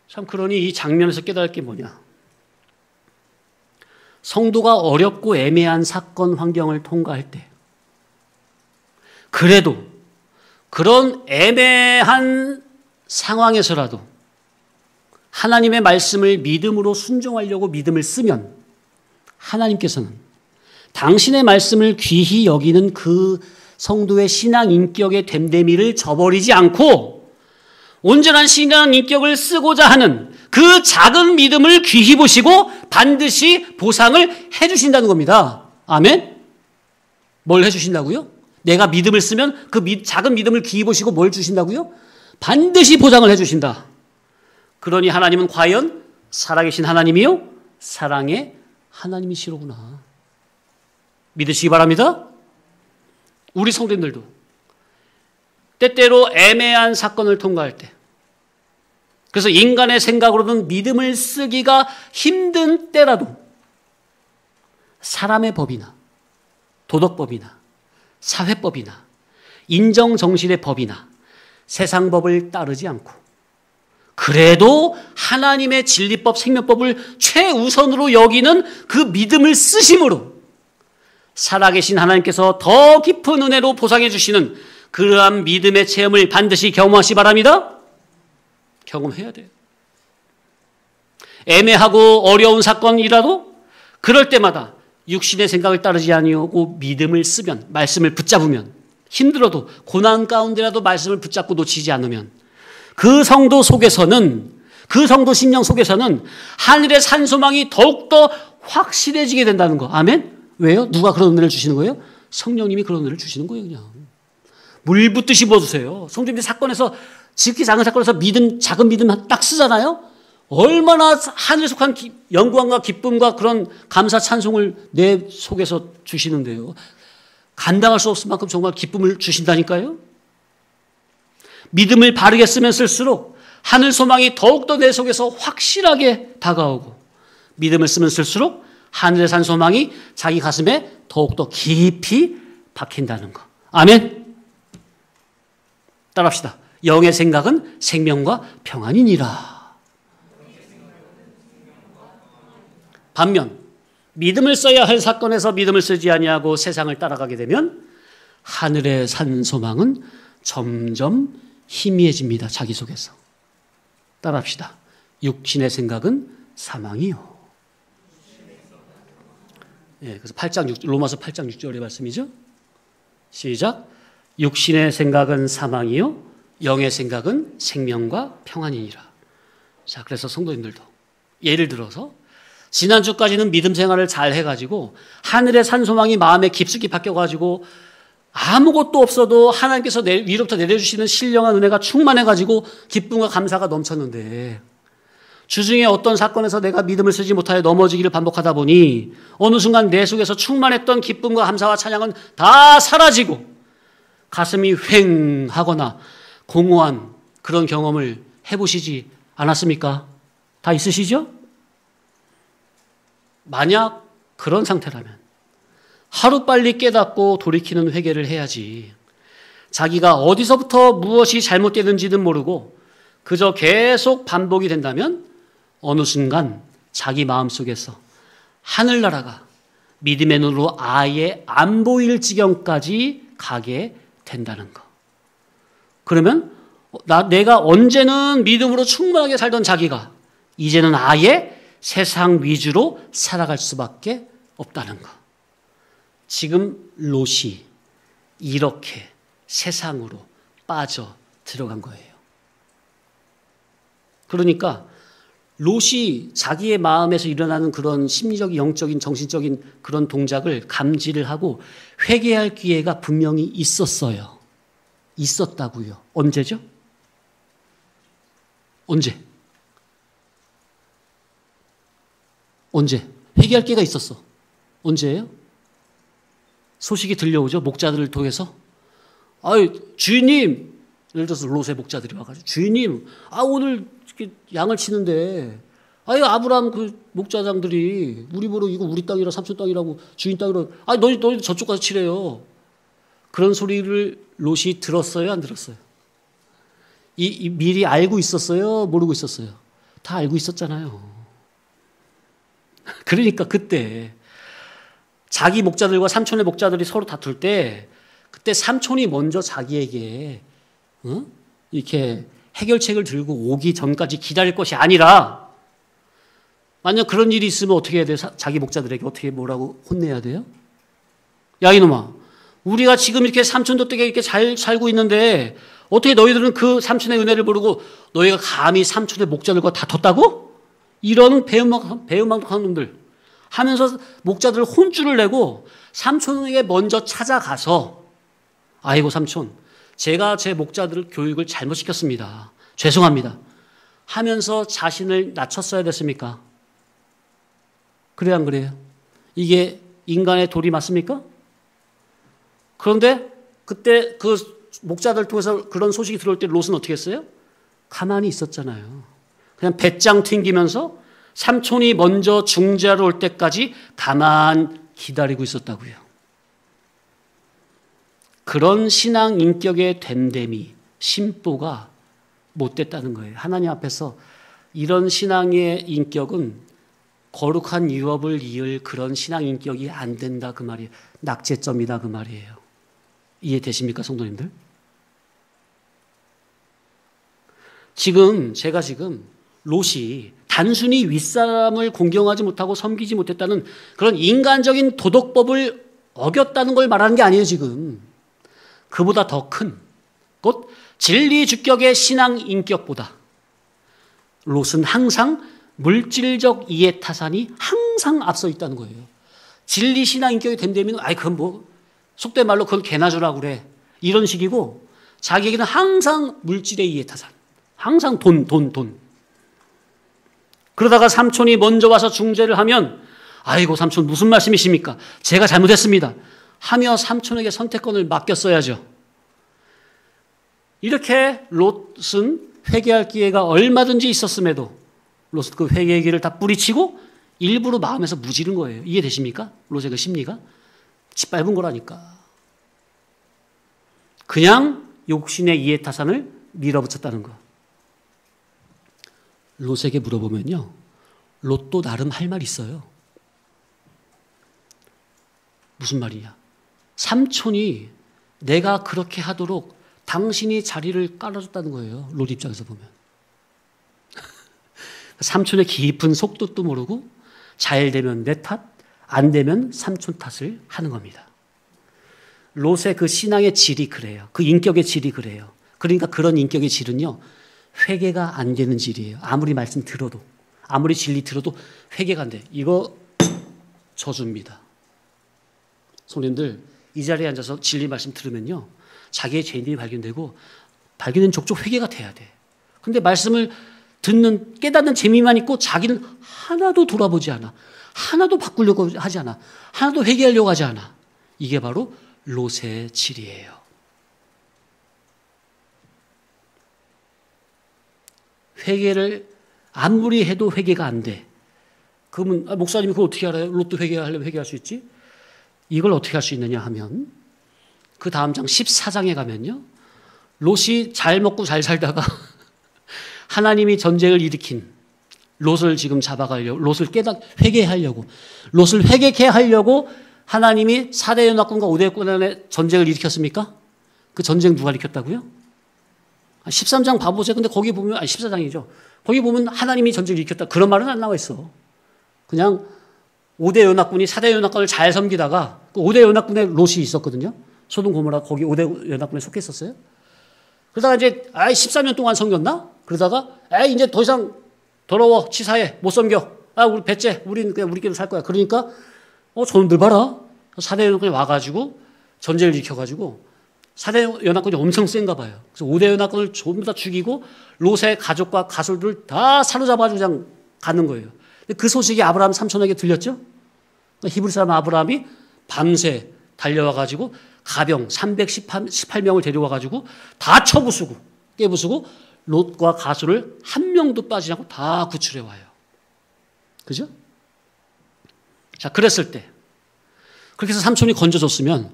S2: 참, 그러니 이 장면에서 깨달을 게 뭐냐. 성도가 어렵고 애매한 사건 환경을 통과할 때 그래도 그런 애매한 상황에서라도 하나님의 말씀을 믿음으로 순종하려고 믿음을 쓰면 하나님께서는 당신의 말씀을 귀히 여기는 그 성도의 신앙 인격의 됨됨이를 저버리지 않고 온전한 신앙 인격을 쓰고자 하는 그 작은 믿음을 귀히 보시고 반드시 보상을 해주신다는 겁니다. 아멘? 뭘 해주신다고요? 내가 믿음을 쓰면 그 작은 믿음을 귀히 보시고 뭘 주신다고요? 반드시 보상을 해주신다. 그러니 하나님은 과연 살아계신 하나님이요? 사랑의 하나님이시로구나. 믿으시기 바랍니다. 우리 성도님들도 때때로 애매한 사건을 통과할 때, 그래서 인간의 생각으로는 믿음을 쓰기가 힘든 때라도 사람의 법이나 도덕법이나 사회법이나 인정정신의 법이나 세상 법을 따르지 않고 그래도 하나님의 진리법, 생명법을 최우선으로 여기는 그 믿음을 쓰심으로 살아계신 하나님께서 더 깊은 은혜로 보상해 주시는 그러한 믿음의 체험을 반드시 경험하시기 바랍니다. 경험해야 돼요. 애매하고 어려운 사건이라도 그럴 때마다 육신의 생각을 따르지 아니하고 믿음을 쓰면, 말씀을 붙잡으면, 힘들어도 고난 가운데라도 말씀을 붙잡고 놓치지 않으면 그 성도 속에서는, 그 성도 심령 속에서는 하늘의 산소망이 더욱더 확실해지게 된다는 거. 아멘? 왜요? 누가 그런 은혜를 주시는 거예요? 성령님이 그런 은혜를 주시는 거예요. 그냥 물 붓듯이 부어주세요. 성도님들 사건에서, 지극히 작은 사건에서 믿음, 작은 믿음 딱 쓰잖아요. 얼마나 하늘에 속한 영광과 기쁨과 그런 감사 찬송을 내 속에서 주시는데요. 감당할 수 없을 만큼 정말 기쁨을 주신다니까요. 믿음을 바르게 쓰면 쓸수록 하늘 소망이 더욱더 내 속에서 확실하게 다가오고 믿음을 쓰면 쓸수록 하늘에 산 소망이 자기 가슴에 더욱더 깊이 박힌다는 거. 아멘. 따라합시다. 영의 생각은 생명과 평안이니라. 반면 믿음을 써야 할 사건에서 믿음을 쓰지 아니하고 세상을 따라가게 되면 하늘에 산 소망은 점점 희미해집니다. 자기 속에서. 따라합시다. 육신의 생각은 사망이요. 예, 그래서 로마서 8장 6절의 말씀이죠. 시작. 육신의 생각은 사망이요 영의 생각은 생명과 평안이니라. 자, 그래서 성도님들도 예를 들어서 지난주까지는 믿음 생활을 잘 해가지고 하늘의 산 소망이 마음에 깊숙이 박혀가지고 아무것도 없어도 하나님께서 위로부터 내려주시는 신령한 은혜가 충만해가지고 기쁨과 감사가 넘쳤는데 주중에 어떤 사건에서 내가 믿음을 쓰지 못하여 넘어지기를 반복하다 보니 어느 순간 내 속에서 충만했던 기쁨과 감사와 찬양은 다 사라지고 가슴이 휑하거나 공허한 그런 경험을 해보시지 않았습니까? 다 있으시죠? 만약 그런 상태라면 하루빨리 깨닫고 돌이키는 회개를 해야지. 자기가 어디서부터 무엇이 잘못되는지는 모르고 그저 계속 반복이 된다면 어느 순간 자기 마음속에서 하늘나라가 믿음의 눈으로 아예 안 보일 지경까지 가게 된다는 거. 그러면 내가 언제는 믿음으로 충만하게 살던 자기가 이제는 아예 세상 위주로 살아갈 수밖에 없다는 거. 지금 롯이 이렇게 세상으로 빠져 들어간 거예요. 그러니까 롯이 자기의 마음에서 일어나는 그런 심리적, 영적인, 정신적인 그런 동작을 감지를 하고 회개할 기회가 분명히 있었어요. 있었다고요. 언제죠? 언제? 회개할 기회가 있었어. 언제예요? 소식이 들려오죠. 목자들을 통해서. 주인님, 예를 들어서 롯의 목자들이 와가지고 주인님, 오늘 양을 치는데 아브라함 그 목자장들이 우리 보러 이거 우리 땅이라 삼촌 땅이라고 주인 땅이라고 너희 저쪽 가서 치래요. 그런 소리를 롯이 들었어요? 안 들었어요? 미리 알고 있었어요? 모르고 있었어요? 다 알고 있었잖아요. 그러니까 그때 자기 목자들과 삼촌의 목자들이 서로 다툴 때 그때 삼촌이 먼저 자기에게 이렇게 해결책을 들고 오기 전까지 기다릴 것이 아니라 만약 그런 일이 있으면 어떻게 해야 돼요? 자기 목자들에게 어떻게 뭐라고 혼내야 돼요? 야 이놈아, 우리가 지금 이렇게 삼촌도 댁에 이렇게 잘 살고 있는데 어떻게 너희들은 그 삼촌의 은혜를 모르고 너희가 감히 삼촌의 목자들과 다퉜다고? 이런 배은망덕한 놈들 하면서 목자들 혼쭐을 내고 삼촌에게 먼저 찾아가서 아이고 삼촌, 제가 제 목자들 교육을 잘못 시켰습니다. 죄송합니다. 하면서 자신을 낮췄어야 됐습니까? 그래요, 안 그래요? 이게 인간의 도리 맞습니까? 그런데 그때 그 목자들 통해서 그런 소식이 들어올 때 롯은 어떻게 했어요? 가만히 있었잖아요. 그냥 배짱 튕기면서 삼촌이 먼저 중재하러 올 때까지 가만 기다리고 있었다고요. 그런 신앙 인격의 됨됨이, 심보가 못 됐다는 거예요. 하나님 앞에서 이런 신앙의 인격은 거룩한 유업을 이을 그런 신앙 인격이 안 된다 그 말이에요. 낙제점이다 그 말이에요. 이해되십니까, 성도님들? 제가 지금 롯이 단순히 윗사람을 공경하지 못하고 섬기지 못했다는 그런 인간적인 도덕법을 어겼다는 걸 말하는 게 아니에요, 지금. 그보다 더 큰, 곧 진리 주격의 신앙 인격보다 롯은 항상 물질적 이해 타산이 항상 앞서 있다는 거예요. 진리 신앙 인격의 됨됨이는 그건 뭐 속된 말로 그건 개나 주라고 그래. 이런 식이고 자기에게는 항상 물질의 이해 타산. 항상 돈. 그러다가 삼촌이 먼저 와서 중재를 하면 아이고 삼촌 무슨 말씀이십니까? 제가 잘못했습니다. 하며 삼촌에게 선택권을 맡겼어야죠. 이렇게 롯은 회개할 기회가 얼마든지 있었음에도 롯은 그 회개의 길을 다 뿌리치고 일부러 마음에서 무지른 거예요. 이해되십니까? 롯의 그 심리가? 짓밟은 거라니까. 그냥 욕심의 이해타산을 밀어붙였다는 거. 롯에게 물어보면요, 롯도 나름 할 말 있어요. 무슨 말이냐? 삼촌이 내가 그렇게 하도록 당신이 자리를 깔아줬다는 거예요. 롯 입장에서 보면. 삼촌의 깊은 속뜻도 모르고 잘 되면 내 탓, 안 되면 삼촌 탓을 하는 겁니다. 롯의 그 신앙의 질이 그래요. 그 인격의 질이 그래요. 그러니까 그런 인격의 질은요, 회개가 안 되는 질이에요. 아무리 말씀 들어도, 아무리 진리 들어도 회개가 안 돼. 이거 저주입니다. 성도님들, 이 자리에 앉아서 진리 말씀 들으면요, 자기의 죄인들이 발견되고 발견된 족족 회개가 돼야 돼. 그런데 말씀을 듣는, 깨닫는 재미만 있고 자기는 하나도 돌아보지 않아. 하나도 바꾸려고 하지 않아. 하나도 회개하려고 하지 않아. 이게 바로 롯의 질이에요. 회개를 아무리 해도 회개가 안 돼. 그러면 목사님이 그걸 어떻게 알아요? 롯도 회개하려면 회개할 수 있지? 이걸 어떻게 할 수 있느냐 하면 그 다음 장 14장에 가면요, 롯이 잘 먹고 잘 살다가 하나님이 전쟁을 일으킨 롯을 지금 잡아가려고, 롯을 회개하려고, 롯을 회개케 하려고 하나님이 4대 연합군과 5대 연합군의 전쟁을 일으켰습니까? 그 전쟁 누가 일으켰다고요? 13장 봐보세요. 근데 거기 보면, 14장이죠. 거기 보면 하나님이 전쟁을 일으켰다. 그런 말은 안 나와 있어. 그냥 5대 연합군이 4대 연합군을 잘 섬기다가 그 5대 연합군에 롯이 있었거든요. 소돔 고모라 거기 5대 연합군에 속했었어요. 그러다가 이제 14년 동안 섬겼나? 그러다가 이제 더 이상 더러워, 치사해, 못 섬겨. 우리 배째, 우리는 그냥 우리끼리 살 거야. 그러니까 저놈들 봐라. 4대 연합군이 와가지고 전쟁을 일으켜가지고 4대 연합군이 엄청 센가 봐요. 그래서 5대 연합군을 전부 다 죽이고 롯의 가족과 가솔들을 다 사로잡아가지고 그냥 가는 거예요. 그 소식이 아브라함 삼촌에게 들렸죠? 히브리 사람 아브라함이 밤새 달려와가지고 가병 318명을 데려와가지고 다 쳐부수고 깨부수고 롯과 가솔을 한 명도 빠지지 않고 다 구출해와요. 그죠? 자, 그랬을 때 그렇게 해서 삼촌이 건져줬으면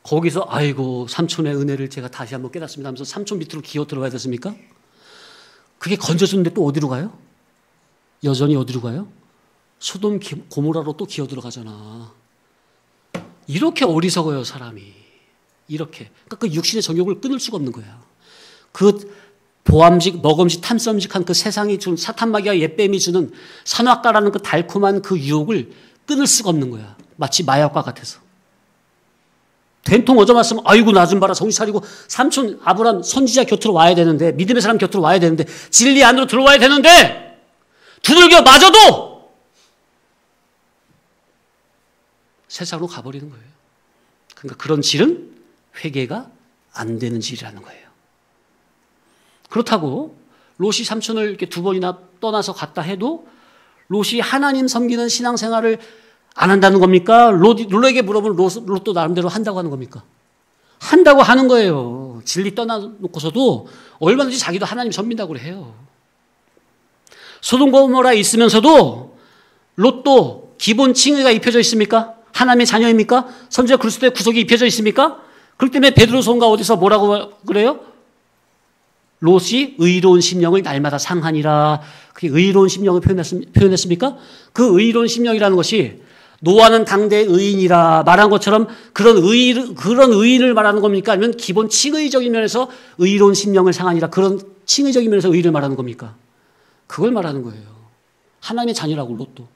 S2: 거기서 아이고 삼촌의 은혜를 제가 다시 한번 깨닫습니다 하면서 삼촌 밑으로 기어 들어가야 됐습니까? 그게 건져줬는데 또 어디로 가요? 여전히 어디로 가요? 소돔 고모라로 또 기어 들어가잖아. 이렇게 어리석어요, 사람이. 이렇게. 그러니까 그 육신의 정욕을 끊을 수가 없는 거야. 그 보암직, 먹음직, 탐스럼직한 그 세상이 준 사탄마귀와 옛뱀이 주는 선악과라는 그 달콤한 그 유혹을 끊을 수가 없는 거야. 마치 마약과 같아서. 된통 얻어맞으면 아이고 나 좀 봐라 정신 차리고 삼촌 아브라함 선지자 곁으로 와야 되는데, 믿음의 사람 곁으로 와야 되는데, 진리 안으로 들어와야 되는데 두들겨 맞아도 세상으로 가버리는 거예요. 그러니까 그런 질은 회개가 안 되는 질이라는 거예요. 그렇다고 롯이 삼촌을 이렇게 두 번이나 떠나서 갔다 해도 롯이 하나님 섬기는 신앙생활을 안 한다는 겁니까? 롯에게 물어보면 롯도 나름대로 한다고 하는 겁니까? 한다고 하는 거예요. 진리 떠나놓고서도 얼마든지 자기도 하나님 섬긴다고 해요. 소돔 고모라에 있으면서도 롯도 기본 칭의가 입혀져 있습니까? 하나님의 자녀입니까? 선지자 그리스도의 구속이 입혀져 있습니까? 그렇기 때문에 베드로서인가 어디서 뭐라고 그래요? 롯이 의로운 심령을 날마다 상하니라. 그게 의로운 심령을 표현했습니까? 그 의로운 심령이라는 것이 노아는 당대의 의인이라 말한 것처럼 그런 의인을 말하는 겁니까? 아니면 기본 칭의적인 면에서 의로운 심령을 상하니라 그런 칭의적인 면에서 의인을 말하는 겁니까? 그걸 말하는 거예요. 하나님의 자녀라고 롯도.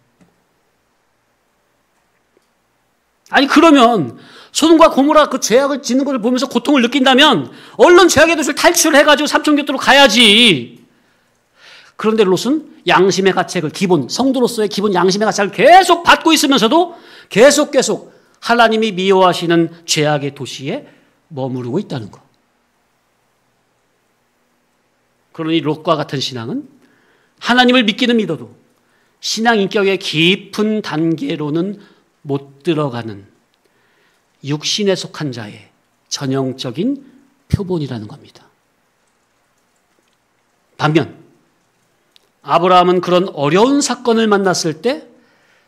S2: 아니 그러면 소돔과 고모라 그 죄악을 짓는 것을 보면서 고통을 느낀다면 얼른 죄악의 도시를 탈출해가지고 삼촌 곁으로 가야지. 그런데 롯은 양심의 가책을 기본 성도로서의 기본 양심의 가책을 계속 받고 있으면서도 계속 하나님이 미워하시는 죄악의 도시에 머무르고 있다는 것. 그러니 롯과 같은 신앙은 하나님을 믿어도 신앙 인격의 깊은 단계로는 못 들어가는 육신에 속한 자의 전형적인 표본이라는 겁니다. 반면 아브라함은 그런 어려운 사건을 만났을 때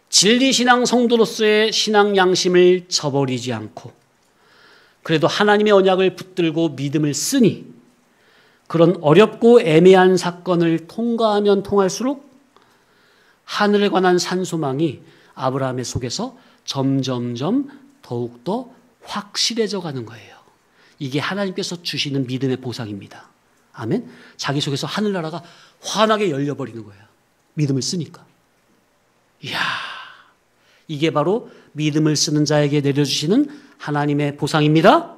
S2: 진리신앙 성도로서의 신앙 양심을 저버리지 않고 그래도 하나님의 언약을 붙들고 믿음을 쓰니 그런 어렵고 애매한 사건을 통과하면 통할수록 하늘에 관한 산소망이 아브라함의 속에서 점점점 더욱더 확실해져 가는 거예요. 이게 하나님께서 주시는 믿음의 보상입니다. 아멘. 자기 속에서 하늘나라가 환하게 열려버리는 거예요. 믿음을 쓰니까. 이야, 이게 바로 믿음을 쓰는 자에게 내려주시는 하나님의 보상입니다.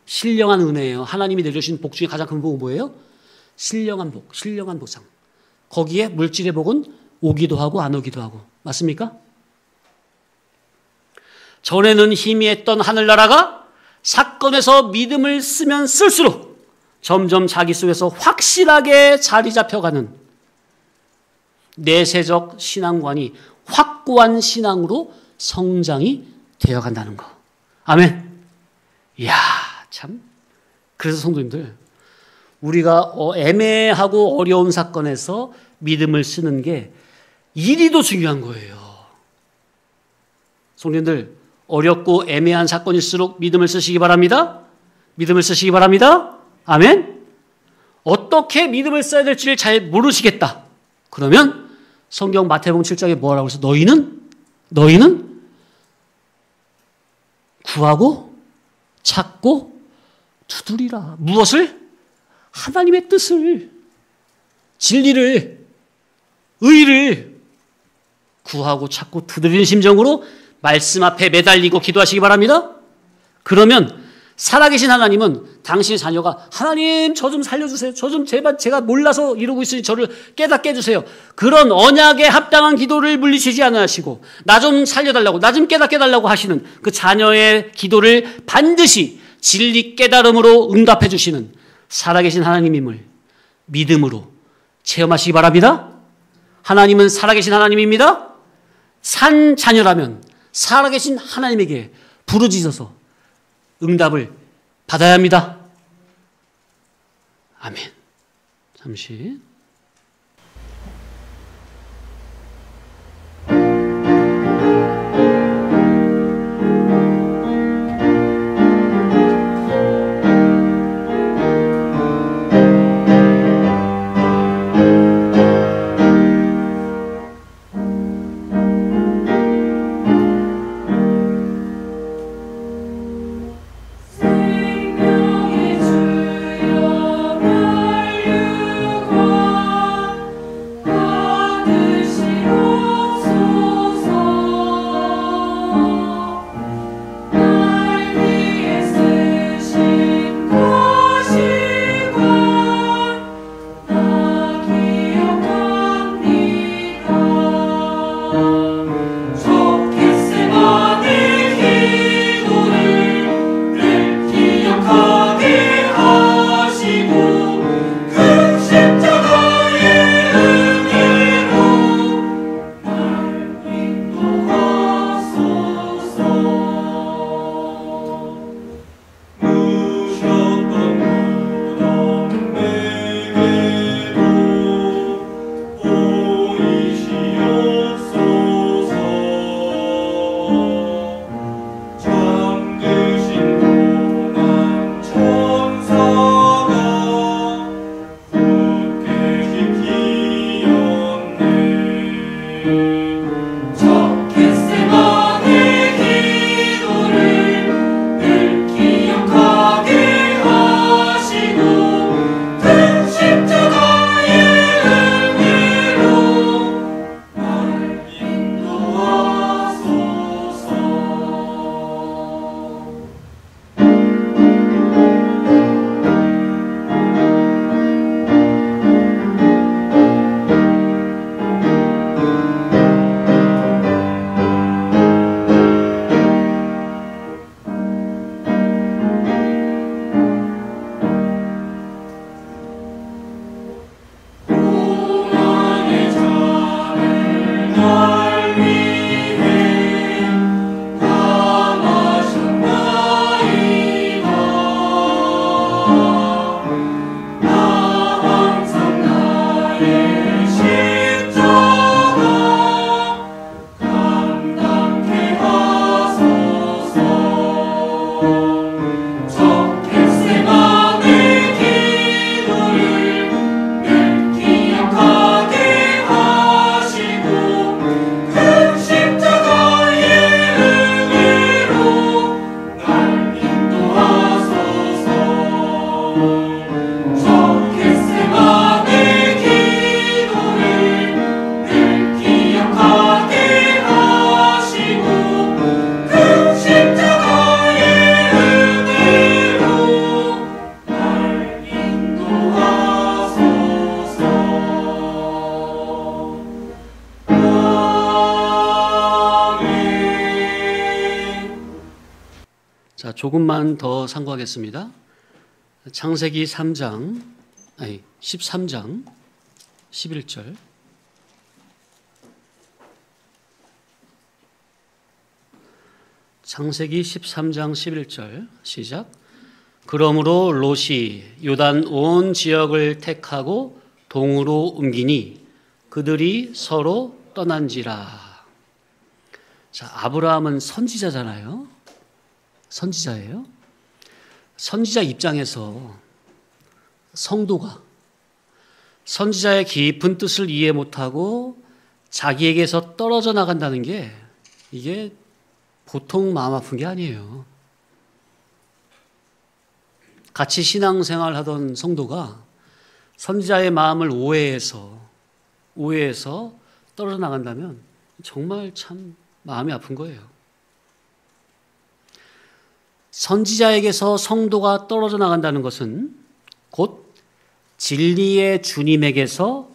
S2: 신령한 은혜예요. 하나님이 내려주신 복 중에 가장 큰 복은 뭐예요? 신령한 복, 신령한 보상. 거기에 물질의 복은 오기도 하고 안 오기도 하고. 맞습니까? 전에는 희미했던 하늘나라가 사건에서 믿음을 쓰면 쓸수록 점점 자기 속에서 확실하게 자리 잡혀가는 내세적 신앙관이 확고한 신앙으로 성장이 되어간다는 거. 아멘. 이야, 참. 그래서 성도님들, 우리가 애매하고 어려운 사건에서 믿음을 쓰는 게 이리도 중요한 거예요. 성도님들, 어렵고 애매한 사건일수록 믿음을 쓰시기 바랍니다. 믿음을 쓰시기 바랍니다. 아멘. 어떻게 믿음을 써야 될지를 잘 모르시겠다. 그러면 성경 마태복음 7장에 뭐라고 해서 너희는 구하고 찾고 두드리라. 무엇을? 하나님의 뜻을, 진리를, 의를 구하고 찾고 두드리는 심정으로 말씀 앞에 매달리고 기도하시기 바랍니다. 그러면 살아계신 하나님은 당신의 자녀가 하나님 저 좀 살려주세요. 저 좀 제발 제가 몰라서 이러고 있으니 저를 깨닫게 해주세요. 그런 언약에 합당한 기도를 물리치지 않으시고 나 좀 살려달라고 나 좀 깨닫게 해달라고 하시는 그 자녀의 기도를 반드시 진리 깨달음으로 응답해 주시는 살아계신 하나님임을 믿음으로 체험하시기 바랍니다. 하나님은 살아계신 하나님입니다. 산 자녀라면 살아계신 하나님에게 부르짖어서 응답을 받아야 합니다. 아멘. 잠시. 조금만 더 상고하겠습니다. 창세기 13장 11절. 창세기 13장 11절 시작. 그러므로 롯이 요단 온 지역을 택하고 동으로 옮기니 그들이 서로 떠난지라. 자, 아브라함은 선지자잖아요. 선지자예요. 선지자 입장에서 성도가 선지자의 깊은 뜻을 이해 못하고 자기에게서 떨어져 나간다는 게 이게 보통 마음 아픈 게 아니에요. 같이 신앙생활 하던 성도가 선지자의 마음을 오해해서 떨어져 나간다면 정말 참 마음이 아픈 거예요. 선지자에게서 성도가 떨어져 나간다는 것은 곧 진리의 주님에게서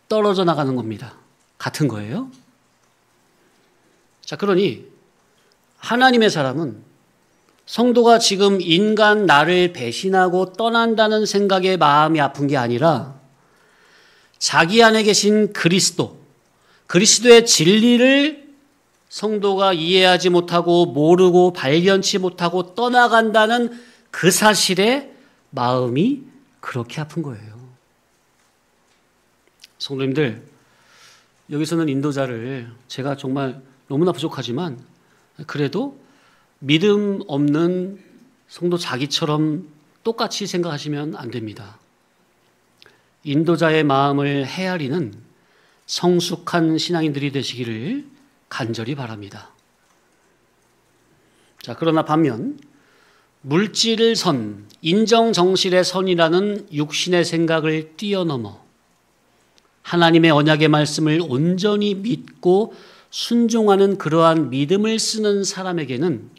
S2: 떨어져 나가는 겁니다. 같은 거예요. 자, 그러니 하나님의 사람은 성도가 지금 인간 나를 배신하고 떠난다는 생각에 마음이 아픈 게 아니라 자기 안에 계신 그리스도의 진리를 성도가 이해하지 못하고 모르고 발견치 못하고 떠나간다는 그 사실에 마음이 그렇게 아픈 거예요. 성도님들, 여기서는 인도자를 제가 정말 너무나 부족하지만 그래도 믿음 없는 성도 자기처럼 똑같이 생각하시면 안 됩니다. 인도자의 마음을 헤아리는 성숙한 신앙인들이 되시기를 간절히 바랍니다. 자, 그러나 반면 물질을 선, 인정정실의 선이라는 육신의 생각을 뛰어넘어 하나님의 언약의 말씀을 온전히 믿고 순종하는 그러한 믿음을 쓰는 사람에게는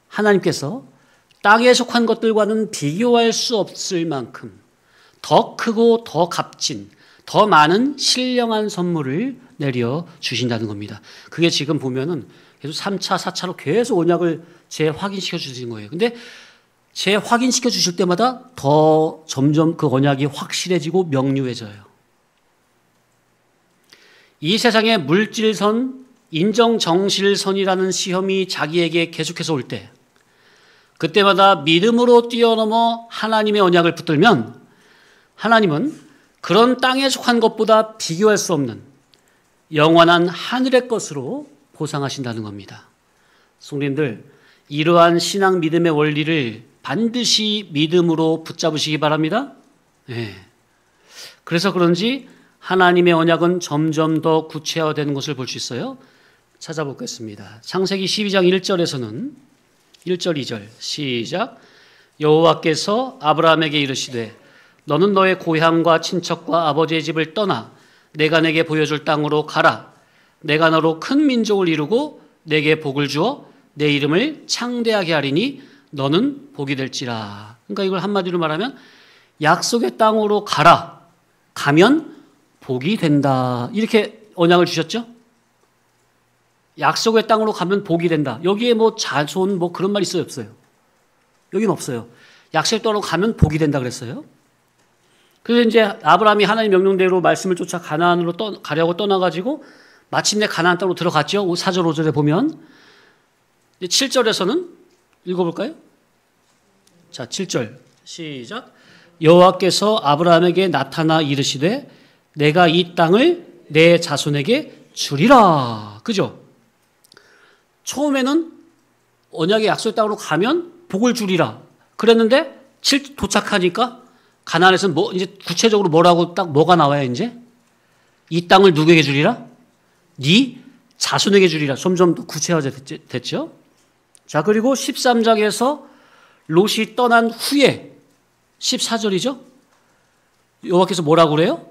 S2: 하나님께서 땅에 속한 것들과는 비교할 수 없을 만큼 더 크고 더 값진, 더 많은 신령한 선물을 내려 주신다는 겁니다. 그게 지금 보면은 계속 3차, 4차로 계속 언약을 재확인시켜 주시는 거예요. 근데 재확인시켜 주실 때마다 더 점점 그 언약이 확실해지고 명료해져요. 이 세상에 물질선, 인정정실선이라는 시험이 자기에게 계속해서 올 때 그때마다 믿음으로 뛰어넘어 하나님의 언약을 붙들면 하나님은 그런 땅에 속한 것보다 비교할 수 없는 영원한 하늘의 것으로 보상하신다는 겁니다. 성도님들, 이러한 신앙 믿음의 원리를 반드시 믿음으로 붙잡으시기 바랍니다. 네. 그래서 그런지 하나님의 언약은 점점 더 구체화되는 것을 볼 수 있어요. 찾아보겠습니다. 창세기 12장 1절에서는 1절 2절 시작. 여호와께서 아브라함에게 이르시되 너는 너의 고향과 친척과 아버지의 집을 떠나 내가 내게 보여줄 땅으로 가라. 내가 너로 큰 민족을 이루고 내게 복을 주어 내 이름을 창대하게 하리니 너는 복이 될지라. 그러니까 이걸 한마디로 말하면 약속의 땅으로 가라. 가면 복이 된다. 이렇게 언약을 주셨죠? 약속의 땅으로 가면 복이 된다. 여기에 뭐 자손 뭐 그런 말 있어요, 없어요? 여긴 없어요. 약속의 땅으로 가면 복이 된다 그랬어요. 그래서 이제 아브라함이 하나님 명령대로 말씀을 쫓아 가나안으로 가려고 떠나가지고 마침내 가나안 땅으로 들어갔죠. 4절 5절에 보면 7절에서는 읽어볼까요? 자, 7절 시작. 여호와께서 아브라함에게 나타나 이르시되 내가 이 땅을 내 자손에게 주리라. 그죠? 처음에는 언약의 약속의 땅으로 가면 복을 주리라 그랬는데 도착하니까 가나안에서 이제 구체적으로 뭐라고 딱 뭐가 나와요? 이제 이 땅을 누구에게 주리라? 네 자손에게 주리라. 점점 더 구체화됐죠. 자, 그리고 13장에서 롯이 떠난 후에 14절이죠. 여호와께서 뭐라고 그래요?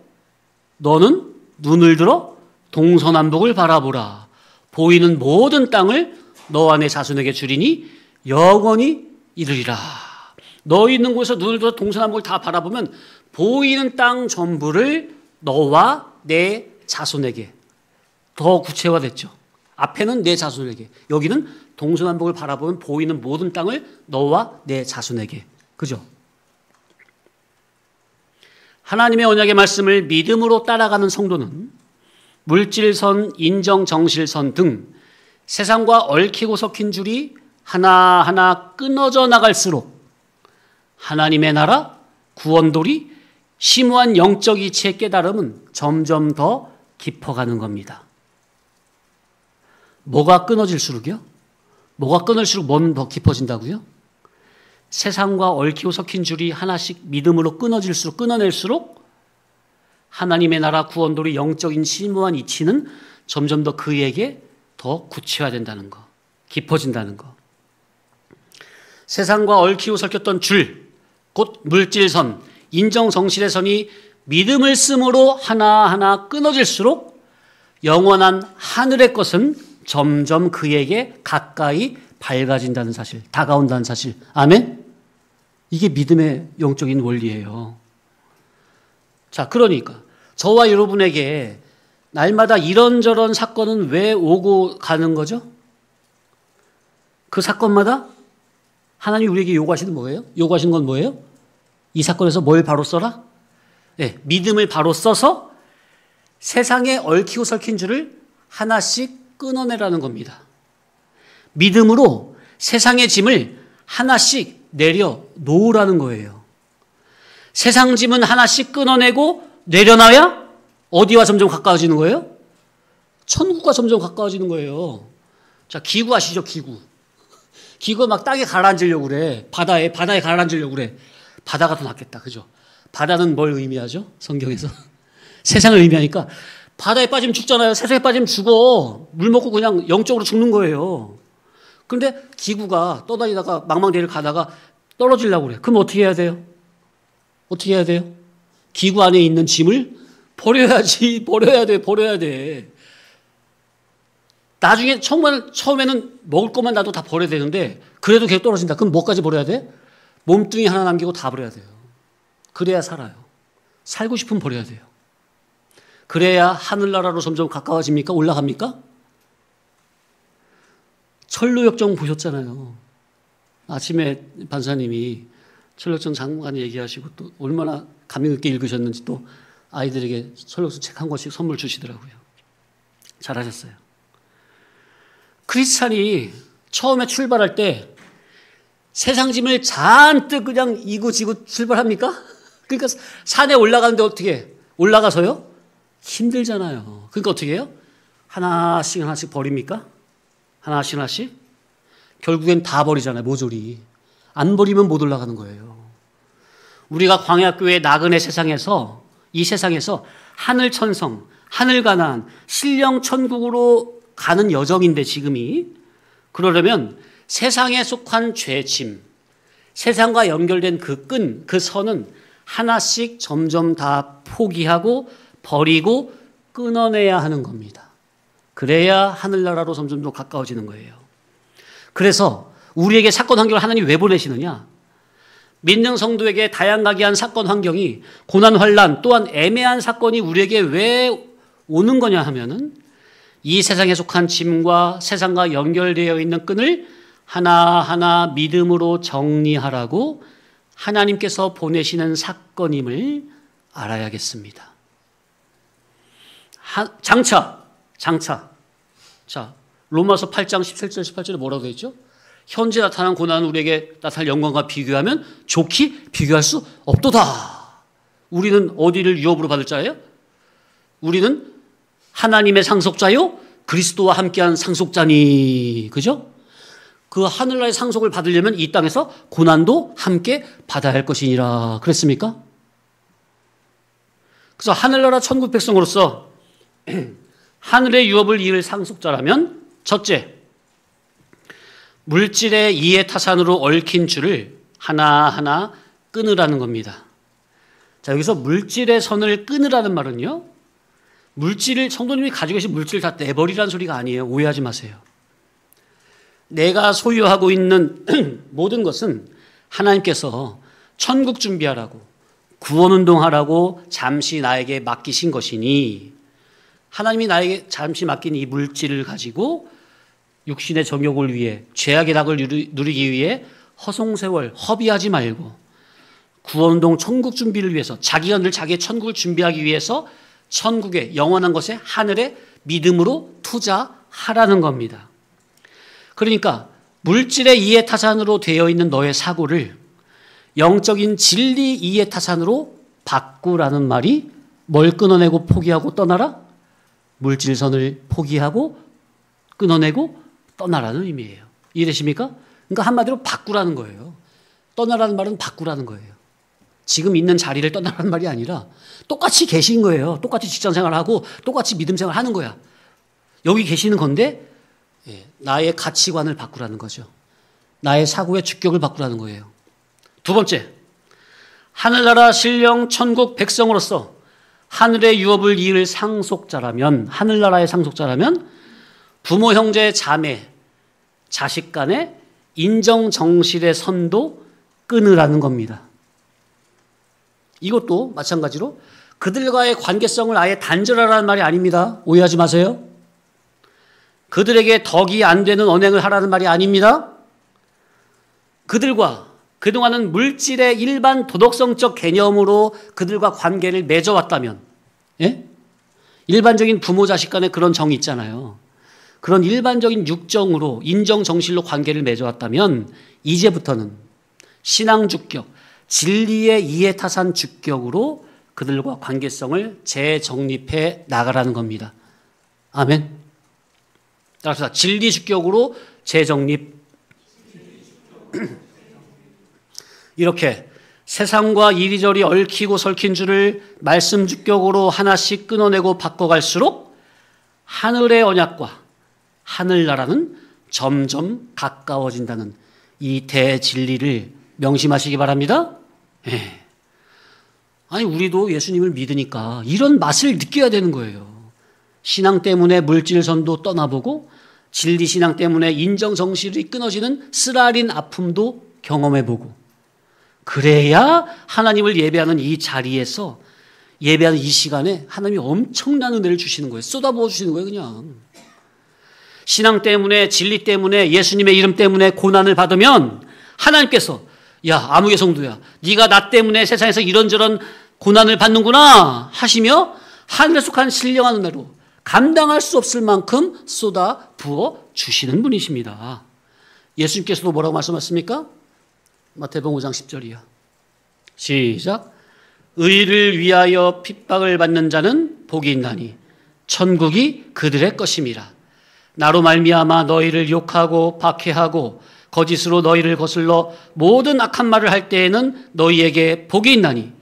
S2: 너는 눈을 들어 동서남북을 바라보라. 보이는 모든 땅을 너와 내 자손에게 주리니 영원히 이르리라. 너 있는 곳에서 눈을 들어 동서남북을 다 바라보면 보이는 땅 전부를 너와 내 자손에게. 더 구체화됐죠. 앞에는 내 자손에게, 여기는 동서남북을 바라보면 보이는 모든 땅을 너와 내 자손에게. 그죠? 하나님의 언약의 말씀을 믿음으로 따라가는 성도는 물질선, 인정, 정실선 등 세상과 얽히고 섞인 줄이 하나하나 끊어져 나갈수록 하나님의 나라, 구원도리, 심오한 영적 이치의 깨달음은 점점 더 깊어가는 겁니다. 뭐가 끊어질수록요? 뭐가 끊을수록 뭐는 더 깊어진다고요? 세상과 얽히고 섞인 줄이 하나씩 믿음으로 끊어낼수록 하나님의 나라, 구원도리, 영적인 심오한 이치는 점점 더 그에게 더 구체화된다는 거, 깊어진다는 거. 세상과 얽히고 섞였던 줄, 곧 물질선, 인정정실의 선이 믿음을 쓰므로 하나하나 끊어질수록 영원한 하늘의 것은 점점 그에게 가까이 밝아진다는 사실, 다가온다는 사실. 아멘? 이게 믿음의 영적인 원리예요. 자, 그러니까 저와 여러분에게 날마다 이런저런 사건은 왜 오고 가는 거죠? 그 사건마다 하나님이 우리에게 요구하시는 뭐예요? 요구하시는 건 뭐예요? 이 사건에서 뭘 바로 써라? 네, 믿음을 바로 써서 세상에 얽히고 설킨 줄을 하나씩 끊어내라는 겁니다. 믿음으로 세상의 짐을 하나씩 내려놓으라는 거예요. 세상 짐은 하나씩 끊어내고 내려놔야 어디와 점점 가까워지는 거예요? 천국과 점점 가까워지는 거예요. 자, 기구 아시죠? 기구. 기구가 막 땅에 가라앉으려고 그래. 바다에 가라앉으려고 그래. 바다가 더 낫겠다. 그죠? 바다는 뭘 의미하죠? 성경에서. 세상을 의미하니까 바다에 빠지면 죽잖아요. 세상에 빠지면 죽어. 물 먹고 그냥 영적으로 죽는 거예요. 그런데 기구가 떠다니다가 망망대해를 가다가 떨어지려고 그래. 그럼 어떻게 해야 돼요? 어떻게 해야 돼요? 기구 안에 있는 짐을 버려야지. 버려야 돼. 나중에 처음에는 먹을 것만 놔도 다 버려야 되는데 그래도 계속 떨어진다. 그럼 뭐까지 버려야 돼? 몸뚱이 하나 남기고 다 버려야 돼요. 그래야 살아요. 살고 싶으면 버려야 돼요. 그래야 하늘나라로 점점 가까워집니까? 올라갑니까? 철로역정 보셨잖아요. 아침에 판사님이 철로역정 장관 얘기하시고 또 얼마나 감명 있게 읽으셨는지 또 아이들에게 철로역정 책 한 권씩 선물 주시더라고요. 잘하셨어요. 크리스찬이 처음에 출발할 때 세상 짐을 잔뜩 그냥 이고지고 출발합니까? 그러니까 산에 올라가는데 어떻게 해? 올라가서요? 힘들잖아요. 그러니까 어떻게 해요? 하나씩 버립니까? 하나씩? 결국엔 다 버리잖아요. 모조리. 안 버리면 못 올라가는 거예요. 우리가 광야교회 나그네 세상에서, 이 세상에서 하늘천성, 하늘가나안, 신령천국으로 가는 여정인데 지금이, 그러려면 세상에 속한 죄짐, 세상과 연결된 그 끈, 그 선은 하나씩 점점 다 포기하고 버리고 끊어내야 하는 겁니다. 그래야 하늘나라로 점점 더 가까워지는 거예요. 그래서 우리에게 사건 환경을 하나님이 왜 보내시느냐? 믿는 성도에게 다양하게 사건 환경이, 고난 환난 또한 애매한 사건이 우리에게 왜 오는 거냐 하면은 이 세상에 속한 짐과 세상과 연결되어 있는 끈을 하나하나 믿음으로 정리하라고 하나님께서 보내시는 사건임을 알아야겠습니다. 장차. 자, 로마서 8장 17절 18절에 뭐라고 되어 있죠? 현재 나타난 고난은 우리에게 나타날 영광과 비교하면 좋게 비교할 수 없도다. 우리는 어디를 유업으로 받을 자예요? 우리는 하나님의 상속자요, 그리스도와 함께한 상속자니. 그죠? 그 하늘나라의 상속을 받으려면 이 땅에서 고난도 함께 받아야 할 것이니라. 그랬습니까? 그래서 하늘나라 천국 백성으로서 하늘의 유업을 이을 상속자라면, 첫째, 물질의 이해타산으로 얽힌 줄을 하나하나 끊으라는 겁니다. 자, 여기서 물질의 선을 끊으라는 말은요, 물질을, 성도님이 가지고 계신 물질을 다 내버리라는 소리가 아니에요. 오해하지 마세요. 내가 소유하고 있는 모든 것은 하나님께서 천국 준비하라고, 구원운동하라고 잠시 나에게 맡기신 것이니 하나님이 나에게 잠시 맡긴 이 물질을 가지고 육신의 정욕을 위해, 죄악의 낙을 누리기 위해 허송세월 허비하지 말고 구원동 천국 준비를 위해서, 자기가 늘 자기의 천국을 준비하기 위해서 천국의 영원한 것에 하늘에 믿음으로 투자하라는 겁니다. 그러니까 물질의 이해타산으로 되어 있는 너의 사고를 영적인 진리 이해타산으로 바꾸라는 말이 뭘 끊어내고 포기하고 떠나라? 물질선을 포기하고 끊어내고 떠나라는 의미예요. 이해되십니까? 그러니까 한마디로 바꾸라는 거예요. 떠나라는 말은 바꾸라는 거예요. 지금 있는 자리를 떠나라는 말이 아니라 똑같이 계신 거예요. 똑같이 직장생활하고 똑같이 믿음생활 하는 거야. 여기 계시는 건데 나의 가치관을 바꾸라는 거죠. 나의 사고의 주격을 바꾸라는 거예요. 두 번째, 하늘나라 신령 천국 백성으로서 하늘의 유업을 이을 상속자라면, 하늘나라의 상속자라면 부모, 형제, 자매, 자식 간의 인정 정실의 선도 끊으라는 겁니다. 이것도 마찬가지로 그들과의 관계성을 아예 단절하라는 말이 아닙니다. 오해하지 마세요. 그들에게 덕이 안 되는 언행을 하라는 말이 아닙니다. 그들과 그동안은 물질의 일반 도덕성적 개념으로 그들과 관계를 맺어왔다면, 예? 일반적인 부모 자식 간의 그런 정이 있잖아요. 그런 일반적인 육정으로 인정 정실로 관계를 맺어왔다면 이제부터는 신앙 주격, 진리의 이해타산 주격으로 그들과 관계성을 재정립해 나가라는 겁니다. 아멘. 따라서 진리 주격으로 재정립. 이렇게 세상과 이리저리 얽히고 설킨 줄을 말씀 주격으로 하나씩 끊어내고 바꿔갈수록 하늘의 언약과 하늘나라는 점점 가까워진다는 이 대진리를 명심하시기 바랍니다. 예. 아니, 우리도 예수님을 믿으니까 이런 맛을 느껴야 되는 거예요. 신앙 때문에 물질선도 떠나보고 진리 신앙 때문에 인정정실이 끊어지는 쓰라린 아픔도 경험해보고, 그래야 하나님을 예배하는 이 자리에서, 예배하는 이 시간에 하나님이 엄청난 은혜를 주시는 거예요. 쏟아부어 주시는 거예요. 그냥 신앙 때문에, 진리 때문에, 예수님의 이름 때문에 고난을 받으면 하나님께서, 야, 아무개 성도야, 네가 나 때문에 세상에서 이런저런 고난을 받는구나 하시며 하늘에 속한 신령한 은혜로 감당할 수 없을 만큼 쏟아 부어 주시는 분이십니다. 예수님께서도 뭐라고 말씀하셨습니까? 마태복음 5장 10절이요. 시작. 의를 위하여 핍박을 받는 자는 복이 있나니 천국이 그들의 것임이라. 나로 말미암아 너희를 욕하고 박해하고 거짓으로 너희를 거슬러 모든 악한 말을 할 때에는 너희에게 복이 있나니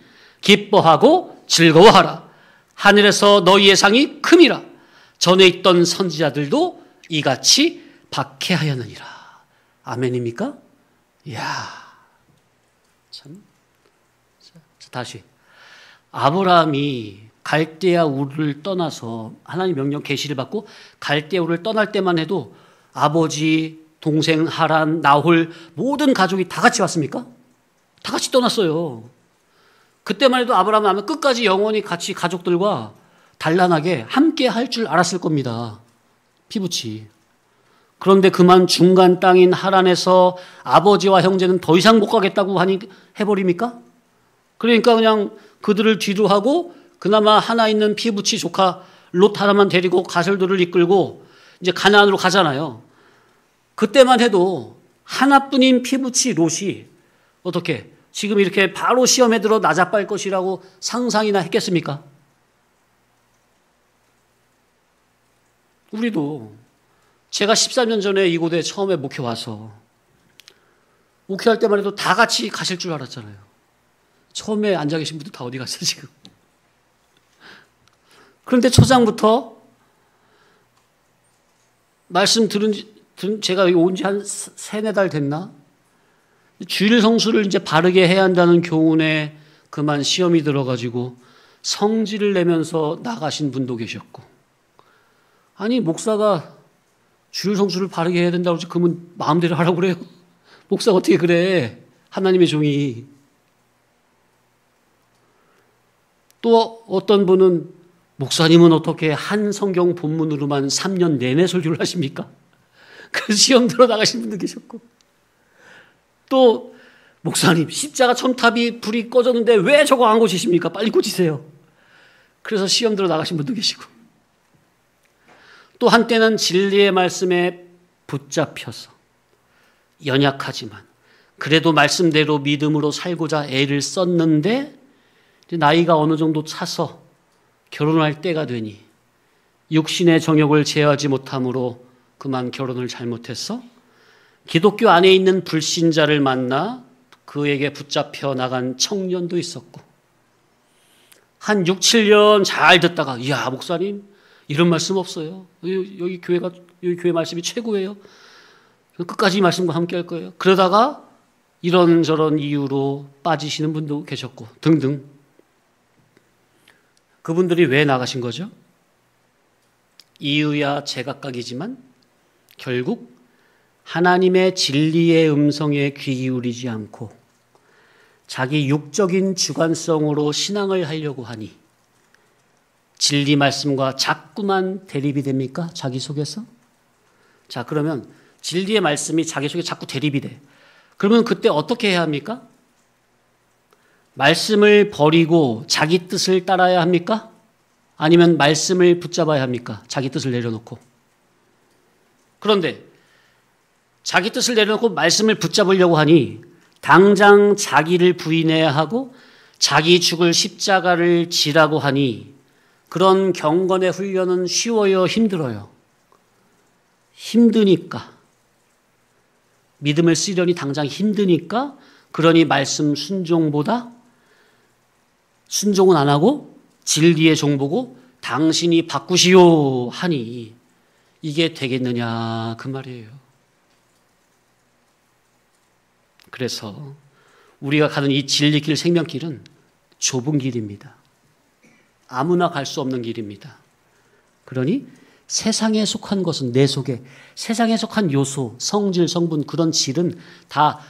S2: 기뻐하고 즐거워하라. 하늘에서 너희의 상이 큼이라. 전에 있던 선지자들도 이같이 박해하였느니라. 아멘입니까? 이야, 참. 자, 다시. 아브라함이 갈대아 우르를 떠나서 하나님 명령 계시를 받고 갈대아 우르를 떠날 때만 해도 아버지, 동생 하란, 나홀 모든 가족이 다 같이 왔습니까? 다 같이 떠났어요. 그때만 해도 아브라함은 아마 끝까지 영원히 같이 가족들과 단란하게 함께 할 줄 알았을 겁니다. 피부치. 그런데 그만 중간 땅인 하란에서 아버지와 형제는 더 이상 못 가겠다고 하니 해버립니까? 그러니까 그냥 그들을 뒤로 하고 그나마 하나 있는 피부치 조카 롯 하나만 데리고 가설들을 이끌고 이제 가나안으로 가잖아요. 그때만 해도 하나뿐인 피부치 롯이 어떻게 지금 이렇게 바로 시험에 들어 나자빠일 것이라고 상상이나 했겠습니까? 우리도 제가 13년 전에 이곳에 처음에 목회 와서 목회할 때만 해도 다 같이 가실 줄 알았잖아요. 처음에 앉아 계신 분들 다 어디 갔어 지금? 그런데 초장부터 말씀 제가 여기 온 지 한 3-4달 됐나? 주일 성수를 이제 바르게 해야 한다는 교훈에 그만 시험이 들어가지고 성질을 내면서 나가신 분도 계셨고, 아니 목사가 주일 성수를 바르게 해야 된다고 그러면 마음대로 하라고 그래요? 목사가 어떻게 그래? 하나님의 종이. 또 어떤 분은 목사님은 어떻게 한 성경 본문으로만 3년 내내 설교를 하십니까? 그 시험 들어 나가신 분도 계셨고, 또 목사님 십자가 첨탑이 불이 꺼졌는데 왜 저거 안 고치십니까? 빨리 고치세요. 그래서 시험 들어 나가신 분도 계시고, 또 한때는 진리의 말씀에 붙잡혀서 연약하지만 그래도 말씀대로 믿음으로 살고자 애를 썼는데 나이가 어느 정도 차서 결혼할 때가 되니 육신의 정욕을 제어하지 못함으로 그만 결혼을 잘못했어 기독교 안에 있는 불신자를 만나 그에게 붙잡혀 나간 청년도 있었고, 한 6, 7년 잘 듣다가 이야 목사님 이런 말씀 없어요. 여기 교회 말씀이 최고예요. 끝까지 이 말씀과 함께 할 거예요. 그러다가 이런저런 이유로 빠지시는 분도 계셨고 등등. 그분들이 왜 나가신 거죠? 이유야 제각각이지만 결국 하나님의 진리의 음성에 귀 기울이지 않고 자기 육적인 주관성으로 신앙을 하려고 하니 진리 말씀과 자꾸만 대립이 됩니까? 자기 속에서? 자, 그러면 진리의 말씀이 자기 속에 자꾸 대립이 돼. 그러면 그때 어떻게 해야 합니까? 말씀을 버리고 자기 뜻을 따라야 합니까? 아니면 말씀을 붙잡아야 합니까? 자기 뜻을 내려놓고. 그런데 자기 뜻을 내려놓고 말씀을 붙잡으려고 하니 당장 자기를 부인해야 하고 자기 죽을 십자가를 지라고 하니 그런 경건의 훈련은 쉬워요, 힘들어요? 힘드니까. 믿음을 쓰려니 당장 힘드니까, 그러니 말씀 순종보다 순종은 안 하고 진리의 종보고 당신이 바꾸시오 하니 이게 되겠느냐 그 말이에요. 그래서 우리가 가는 이 진리길 생명길은 좁은 길입니다. 아무나 갈 수 없는 길입니다. 그러니 세상에 속한 것은 내 속에 세상에 속한 요소, 성질, 성분 그런 질은 다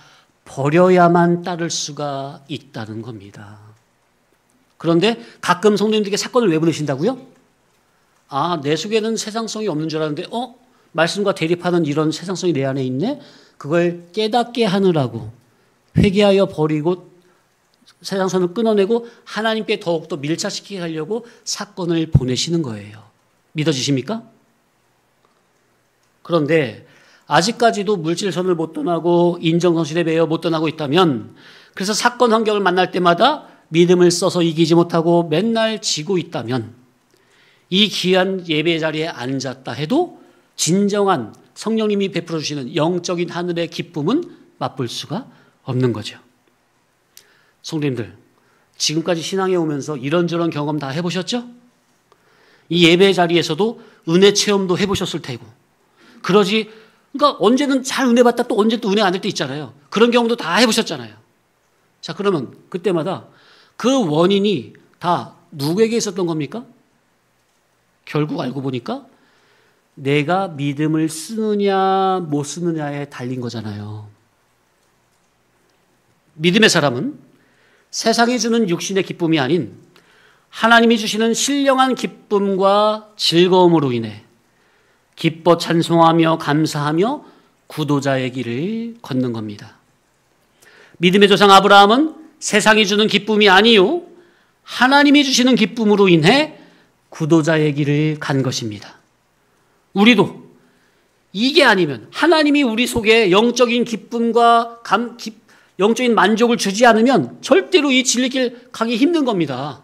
S2: 버려야만 따를 수가 있다는 겁니다. 그런데 가끔 성도님들에게 사건을 왜 보내신다고요? 아, 내 속에는 세상성이 없는 줄 알았는데 말씀과 대립하는 이런 세상성이 내 안에 있네? 그걸 깨닫게 하느라고 회개하여 버리고 세상선을 끊어내고 하나님께 더욱더 밀착시키게 하려고 사건을 보내시는 거예요. 믿어지십니까? 그런데 아직까지도 물질선을 못 떠나고 인정성실에 매여 못 떠나고 있다면, 그래서 사건 환경을 만날 때마다 믿음을 써서 이기지 못하고 맨날 지고 있다면 이 귀한 예배 자리에 앉았다 해도 진정한 성령님이 베풀어 주시는 영적인 하늘의 기쁨은 맛볼 수가 없는 거죠. 성도님들, 지금까지 신앙에 오면서 이런저런 경험 다 해보셨죠? 이 예배 자리에서도 은혜 체험도 해보셨을 테고, 그러니까 언제는 잘 은혜 받다 또 언제 또 은혜 안 될 때 있잖아요. 그런 경험도 다 해보셨잖아요. 자, 그러면 그때마다 그 원인이 다 누구에게 있었던 겁니까? 결국 알고 보니까 내가 믿음을 쓰느냐 못 쓰느냐에 달린 거잖아요. 믿음의 사람은 세상이 주는 육신의 기쁨이 아닌 하나님이 주시는 신령한 기쁨과 즐거움으로 인해 기뻐 찬송하며 감사하며 구도자의 길을 걷는 겁니다. 믿음의 조상 아브라함은 세상이 주는 기쁨이 아니요 하나님이 주시는 기쁨으로 인해 구도자의 길을 간 것입니다. 우리도 이게 아니면, 하나님이 우리 속에 영적인 기쁨과 영적인 만족을 주지 않으면 절대로 이 진리길 가기 힘든 겁니다.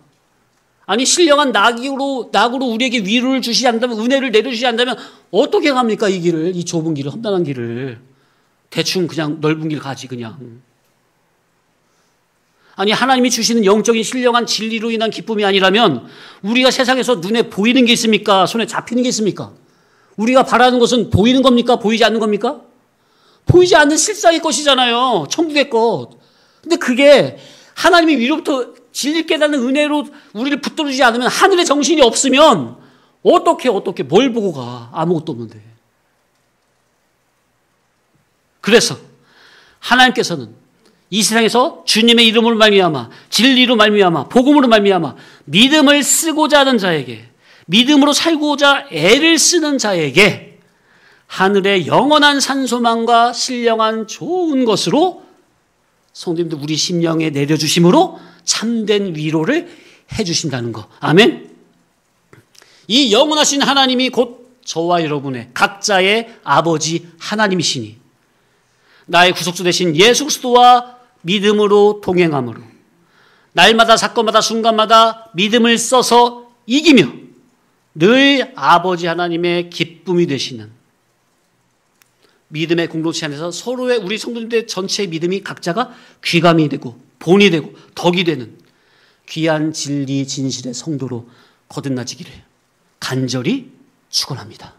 S2: 아니, 신령한 낙으로 우리에게 위로를 주시지 않는다면, 은혜를 내려주지 않는다면 어떻게 갑니까? 이 길을, 이 좁은 길을, 험난한 길을. 대충 그냥 넓은 길 가지 그냥. 아니, 하나님이 주시는 영적인 신령한 진리로 인한 기쁨이 아니라면 우리가 세상에서 눈에 보이는 게 있습니까? 손에 잡히는 게 있습니까? 우리가 바라는 것은 보이는 겁니까? 보이지 않는 겁니까? 보이지 않는 실상의 것이잖아요. 천국의 것. 근데 그게 하나님이 위로부터 진리 깨닫는 은혜로 우리를 붙들어주지 않으면, 하늘의 정신이 없으면 어떻게 뭘 보고 가? 아무것도 없는데. 그래서 하나님께서는 이 세상에서 주님의 이름으로 말미암아, 진리로 말미암아, 복음으로 말미암아 믿음을 쓰고자 하는 자에게 믿음으로 살고자 애를 쓰는 자에게 하늘의 영원한 산소망과 신령한 좋은 것으로 성도님들 우리 심령에 내려주심으로 참된 위로를 해주신다는 거. 아멘. 이 영원하신 하나님이 곧 저와 여러분의 각자의 아버지 하나님이시니 나의 구속주 되신 예수 그리스도와 믿음으로 동행함으로 날마다 사건마다 순간마다 믿음을 써서 이기며 늘 아버지 하나님의 기쁨이 되시는 믿음의 공동체 안에서 서로의 우리 성도님들 전체의 믿음이 각자가 귀감이 되고 본이 되고 덕이 되는 귀한 진리 진실의 성도로 거듭나지기를 간절히 축원합니다.